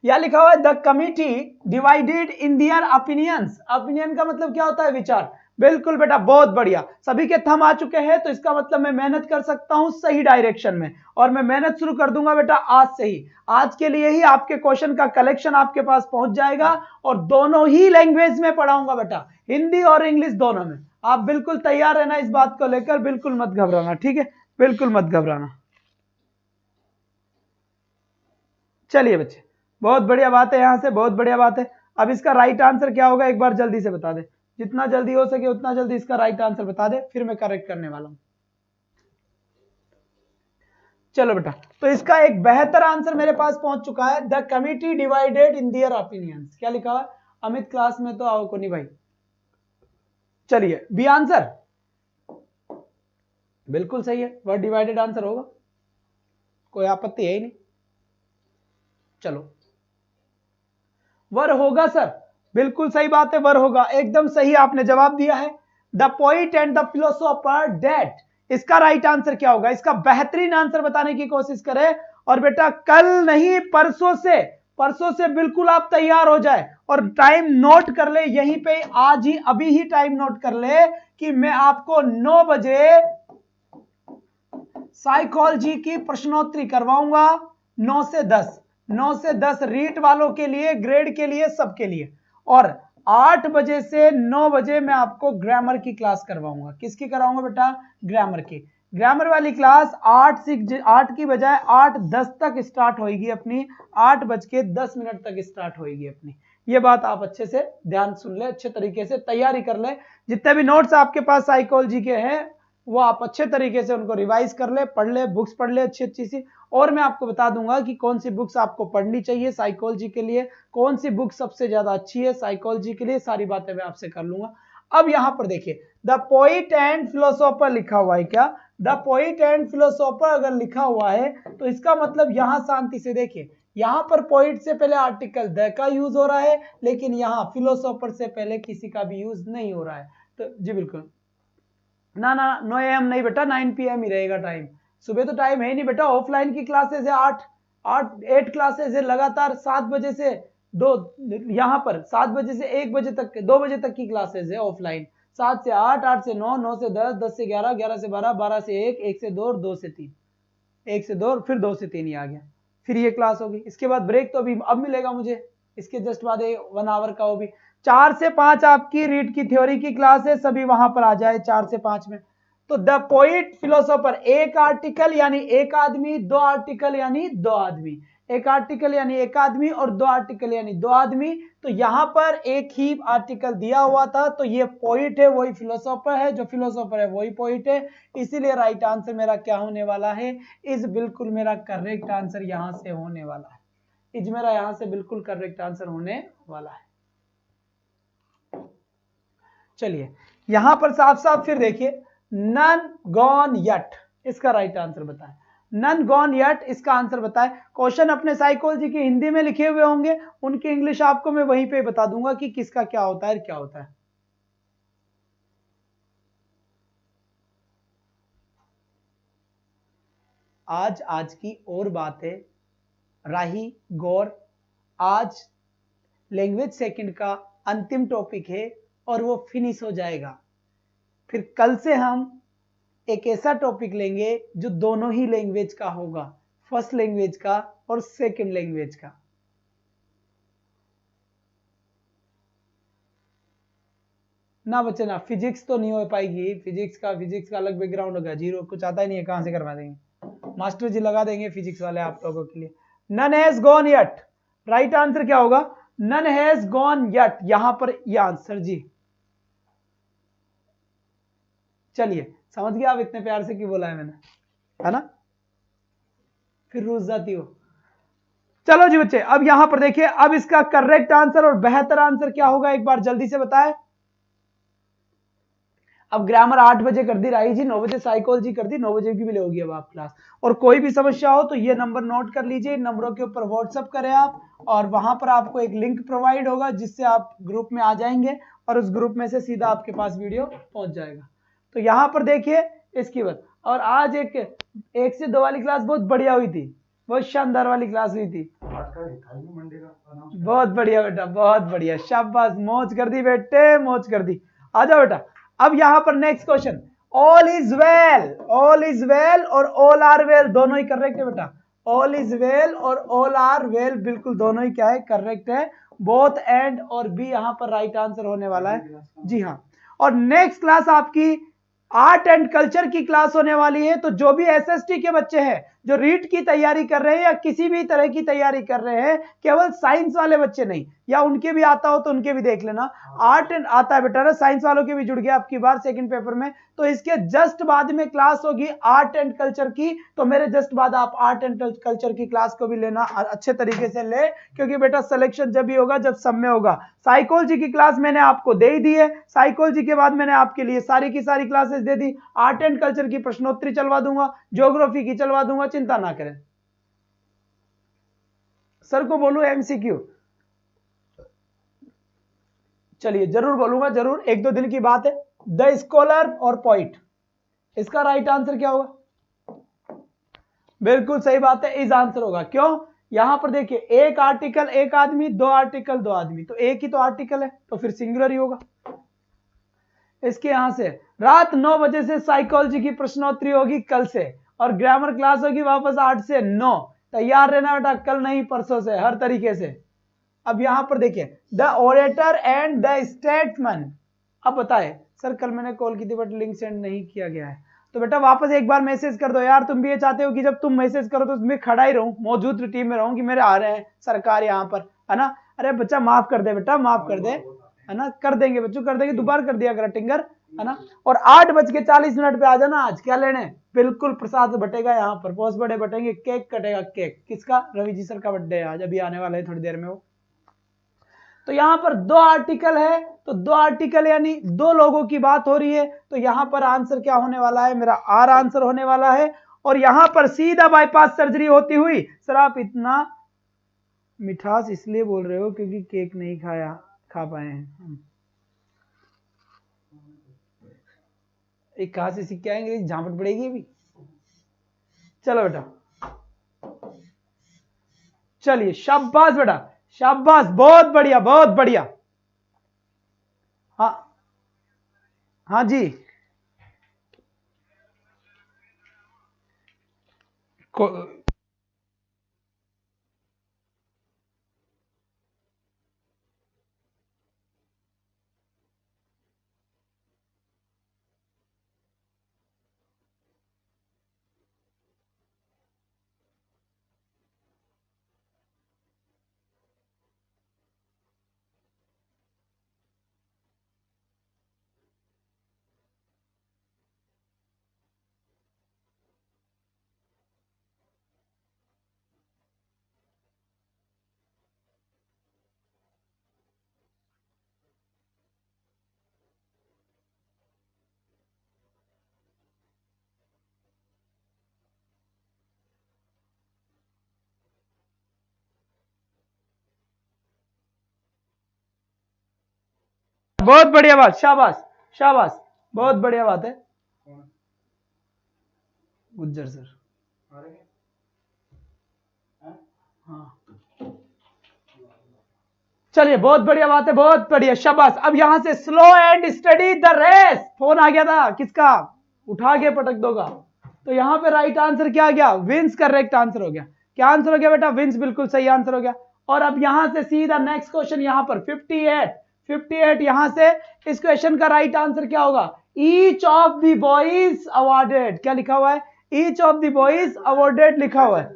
यह लिखा हुआ है the committee divided in their opinions. Opinion का मतलब क्या होता है, विचार। बिल्कुल बेटा बहुत बढ़िया, सभी के थंब आ चुके हैं, तो इसका मतलब मैं मेहनत कर सकता हूं सही डायरेक्शन में, और मैं मेहनत शुरू कर दूंगा बेटा आज से ही। आज के लिए ही आपके क्वेश्चन का कलेक्शन आपके पास पहुंच जाएगा, और दोनों ही लैंग्वेज में पढ़ाऊंगा बेटा, हिंदी और इंग्लिश दोनों में। आप बिल्कुल तैयार रहना इस बात को लेकर, बिल्कुल मत घबराना, ठीक है, बिल्कुल मत घबराना। चलिए बच्चे, बहुत बढ़िया बात है, यहां से बहुत बढ़िया बात है। अब इसका राइट आंसर क्या होगा एक बार जल्दी से बता दे, जितना जल्दी हो सके उतना जल्दी इसका राइट आंसर बता दे, फिर मैं करेक्ट करने वाला हूं। चलो बेटा, तो इसका एक बेहतर आंसर मेरे पास पहुंच चुका है, the committee divided in their opinions. क्या लिखा है अमित, क्लास में तो आओ को नहीं भाई। चलिए बी आंसर बिल्कुल सही है, वह डिवाइडेड आंसर होगा, कोई आपत्ति है ही नहीं। चलो वर होगा सर, बिल्कुल सही बात है, वर होगा, एकदम सही आपने जवाब दिया है। The poet and the philosopher dead, इसका राइट आंसर क्या होगा, इसका बेहतरीन आंसर बताने की कोशिश करें। और बेटा कल नहीं परसों से, परसों से बिल्कुल आप तैयार हो जाए, और टाइम नोट कर ले यहीं पे, आज ही अभी ही टाइम नोट कर ले कि मैं आपको 9 बजे साइकोलॉजी की प्रश्नोत्तरी करवाऊंगा, 9 से 10, 9 से 10 रीट वालों के लिए, ग्रेड के लिए, सबके लिए। और 8 बजे से 9 बजे मैं आपको ग्रामर की क्लास करवाऊंगा। किसकी कराऊंगा बेटा, ग्रामर की। ग्रामर वाली क्लास 8 की बजाय 8:10 तक स्टार्ट होगी अपनी, 8:10 तक स्टार्ट होगी अपनी। ये बात आप अच्छे से ध्यान सुन ले, अच्छे तरीके से तैयारी कर ले, जितने भी नोट्स आपके पास साइकोलॉजी के हैं वो आप अच्छे तरीके से उनको रिवाइज कर ले, पढ़ ले, बुक्स पढ़ ले अच्छी अच्छी सी। और मैं आपको बता दूंगा कि कौन सी बुक्स आपको पढ़नी चाहिए साइकोलॉजी के लिए, कौन सी बुक सबसे ज्यादा अच्छी है साइकोलॉजी के लिए, सारी बातें मैं आपसे कर लूंगा। अब यहां पर देखिए, द पोइट एंड फिलोसोफर लिखा हुआ है, क्या द पोइट एंड फिलोसोफर अगर लिखा हुआ है तो इसका मतलब यहां शांति से देखिए, यहां पर पोइट से पहले आर्टिकल द का यूज हो रहा है, लेकिन यहां फिलोसोफर से पहले किसी का भी यूज नहीं हो रहा है। तो जी बिल्कुल, ना ना 9 AM नहीं बेटा, 9 PM ही रहेगा टाइम, सुबह तो टाइम है ही नहीं बेटा। ऑफलाइन की क्लासेस है 8 क्लासेस है लगातार, 7 बजे से 2, यहाँ पर 7 बजे से 1 बजे तक, 2 बजे तक की क्लासेस है ऑफलाइन, 7 से 8, 8 से 9, 9 से 10, 10 से 11, 11 से 12, 12 से 1, 1 से 2 और 2 से 3, 1 से 2 और फिर 2 से 3 ही आ गया, फिर ये क्लास होगी। इसके बाद ब्रेक तो अभी अब मिलेगा मुझे, इसके जस्ट बाद 1 आवर का, वो भी 4 से 5 आपकी रीड की थ्योरी की क्लास है, सभी वहां पर आ जाए 4 से 5 में। तो द पोइट फिलोसोफर, एक आर्टिकल यानी एक आदमी, 2 आर्टिकल यानी 2 आदमी, एक आर्टिकल यानी एक आदमी और 2 आर्टिकल यानी 2 आदमी। तो यहां पर एक ही आर्टिकल दिया हुआ था, तो ये पोइट है वही फिलोसोफर है, जो फिलोसोफर है वही पोइट है, इसीलिए राइट आंसर मेरा क्या होने वाला है, इज बिल्कुल मेरा करेक्ट आंसर यहां से होने वाला है, इज मेरा यहां से बिल्कुल करेक्ट आंसर होने वाला है। चलिए यहां पर साफ साफ फिर देखिए, नन गॉन यट, इसका राइट आंसर बताएं, नन गॉन यट इसका आंसर बताएं। क्वेश्चन अपने साइकोलॉजी के हिंदी में लिखे हुए होंगे, उनकी इंग्लिश आपको मैं वहीं पे बता दूंगा कि किसका क्या होता है, क्या होता है। आज की और बात है राही गौर, आज लैंग्वेज सेकंड का अंतिम टॉपिक है और वो फिनिश हो जाएगा। फिर कल से हम एक ऐसा टॉपिक लेंगे जो दोनों ही लैंग्वेज का होगा, फर्स्ट लैंग्वेज का और सेकंड लैंग्वेज का। ना बच्चे ना, फिजिक्स तो नहीं हो पाएगी, फिजिक्स का अलग बैकग्राउंड होगा, जीरो कुछ आता ही नहीं है, कहां से करवा देंगे, मास्टर जी लगा देंगे फिजिक्स वाले आप लोगों के लिए। None has gone yet, right answer क्या होगा, नन हैज गॉन यट, यहां पर यह आंसर जी। चलिए समझ गया आप इतने प्यार से क्यों बोला है मैंने, है ना, फिर रूस जाती हो। चलो जी बच्चे, अब यहां पर देखिए, अब इसका करेक्ट आंसर और बेहतर आंसर क्या होगा एक बार जल्दी से बताएं। अब ग्रामर 8 बजे कर दी राही जी, 9 बजे साइकोलॉजी कर दी, 9 बजे की भी होगी अब आप क्लास। और कोई भी समस्या हो तो ये नंबर नोट कर लीजिए, इन नंबरों के ऊपर व्हाट्सअप करें आप, और वहां पर आपको एक लिंक प्रोवाइड होगा जिससे आप ग्रुप में आ जाएंगे और उस ग्रुप में से सीधा आपके पास वीडियो पहुंच जाएगा। तो यहां पर देखिए इसकी बात, और आज एक से 2 वाली क्लास बहुत बढ़िया हुई थी, बहुत शानदार वाली क्लास हुई थी, बहुत बढ़िया बेटा, बहुत बढ़िया, शाबाश, मौज कर दी बेटे, मौज कर दी। आ जाओ बेटा, अब यहां पर next question, all is well, all is well और ऑल आर वेल दोनों ही करेक्ट है बेटा, ऑल इज वेल और ऑल आर वेल बिल्कुल दोनों ही क्या है, करेक्ट है, बोथ एंड और बी यहां पर राइट आंसर होने वाला है जी हाँ। और नेक्स्ट क्लास आपकी आर्ट एंड कल्चर की क्लास होने वाली है, तो जो भी एसएसटी के बच्चे हैं जो रीट की तैयारी कर रहे हैं या किसी भी तरह की तैयारी कर रहे हैं, केवल साइंस वाले बच्चे नहीं, या उनके भी आता हो तो उनके भी देख लेना, आर्ट एंड आता है बेटा ना, साइंस वालों के भी जुड़ गया आपकी बार सेकंड पेपर में, तो इसके जस्ट बाद में क्लास होगी आर्ट एंड कल्चर की, तो मेरे जस्ट बाद आप आर्ट एंड कल्चर की क्लास को भी लेना, अच्छे तरीके से ले, क्योंकि बेटा सिलेक्शन जब भी होगा जब सब में होगा। साइकोलॉजी की क्लास मैंने आपको दे ही दी है, साइकोलॉजी के बाद मैंने आपके लिए सारी की सारी classes they the, art and culture की प्रश्नोत्तरी चलवा दूंगा, ज्योग्राफी की चलवा दूंगा, चिंता ना करें। सर को बोलूं एमसीक्यू, चलिए जरूर बोलूंगा, जरूर, 1-2 दिन की बात है। द स्कॉलर और पोइट, इसका राइट आंसर क्या होगा, बिल्कुल सही बात है, इस आंसर होगा। क्यों, यहां पर देखिए एक आर्टिकल एक आदमी, 2 आर्टिकल 2 आदमी, तो एक ही तो आर्टिकल है तो फिर सिंगुलर ही होगा। इसके यहां से रात 9 बजे से साइकोलॉजी की प्रश्नोत्तरी होगी कल से, और ग्रामर क्लास होगी वापस 8 से 9, तैयार रहना बेटा, कल नहीं परसों से हर तरीके से। अब यहां पर देखिए the orator and the statesman, अब बताए सर कल मैंने कॉल की थी बट लिंक सेंड नहीं किया गया है, तो बेटा वापस एक बार मैसेज कर दो यार, तुम भी ये चाहते हो कि जब तुम मैसेज करो तो मैं खड़ा ही रहूं, मौजूद टीम में रहूं कि मेरे आ रहे हैं सरकार यहाँ पर, है ना। अरे बच्चा माफ कर दे बेटा, माफ कर दे, है ना, कर देंगे बच्चों, कर देंगे, दोबारा कर दिया कर टिंगर, है ना। और 8:40 पे आ जाना, आज क्या लेने, बिल्कुल प्रसाद बटेगा यहाँ पर, पोस्ट बड़े बटेंगे, केक कटेगा, केक किसका, रवि जी सर का बर्थडे है आज, अभी आने वाला है थोड़ी देर में वो। तो यहां पर 2 आर्टिकल है, तो 2 आर्टिकल यानी 2 लोगों की बात हो रही है, तो यहां पर आंसर क्या होने वाला है, मेरा आर आंसर होने वाला है। और यहां पर सीधा बाईपास सर्जरी होती हुई, सर आप इतना मिठास इसलिए बोल रहे हो क्योंकि केक नहीं खा पाए हैं, एक कहां से सीख के आएंगे, झांपट पड़ेगी अभी। चलो बेटा, चलिए शाबाश बेटा, शाबाश, बहुत बढ़िया, बहुत बढ़िया। हाँ हाँ जी, बहुत बढ़िया बात, शाबाश शाबाश, बहुत बढ़िया बात है गुज्जर सर। हाँ चलिए, बहुत बढ़िया बात है, बहुत बढ़िया, शाबाश। अब यहां से slow and study the race, phone आ गया था किसका, उठा के पटक दोगा, तो यहां पे राइट आंसर क्या आ गया, विंस करेक्ट आंसर हो गया। क्या आंसर हो गया बेटा, विंस बिल्कुल सही आंसर हो गया। और अब यहां से सीधा नेक्स्ट क्वेश्चन, यहां पर 58 यहां से इस क्वेश्चन का राइट आंसर क्या होगा? Each of the boys awarded, क्या लिखा हुआ है? Each of the boys awarded लिखा हुआ है,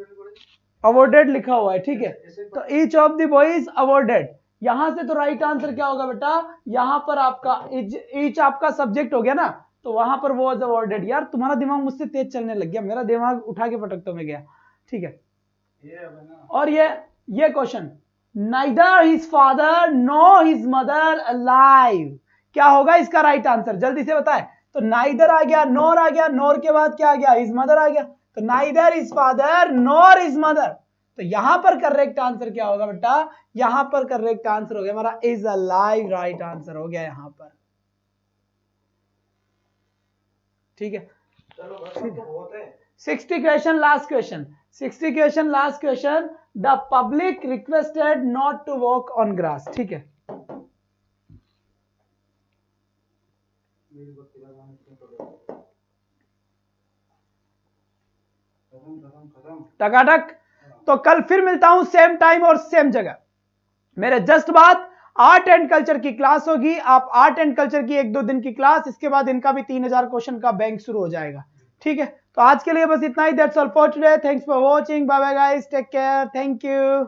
अवॉर्डेड लिखा हुआ है, ठीक है। तो each of the boys awarded, यहां से तो राइट आंसर क्या होगा बेटा? यहां पर आपका ईच आपका सब्जेक्ट हो गया ना, तो वहां पर वाज अवॉर्डेड। यार तुम्हारा दिमाग मुझसे तेज चलने लग गया, मेरा दिमाग उठा के पटकता में गया, ठीक है। और ये question, neither his father know his mother alive, क्या होगा इसका राइट आंसर? जल्दी से बताए। तो नाइदर आ गया, नोर आ गया, नोर के बाद क्या आ गया? हिज मदर आ गया। तो नाइदर हिज फादर नोर हिज मदर, तो यहां पर करेक्ट आंसर क्या होगा बेटा? यहां पर करेक्ट आंसर हो गया हमारा इज अलाइव, राइट आंसर हो गया यहां पर, ठीक है। 60 question last question, 60 question last question, the public requested not to walk on grass, ठीक है। टकाटक। तो कल फिर मिलता हूं सेम टाइम और सेम जगह। मेरे जस्ट बाद आर्ट एंड कल्चर की क्लास होगी, आप आर्ट एंड कल्चर की 1-2 दिन की क्लास, इसके बाद इनका भी 3000 क्वेश्चन का बैंक शुरू हो जाएगा, ठीक है। तो आज के लिए बस इतना ही, that's all for today, thanks for watching, bye bye guys, take care, thank you.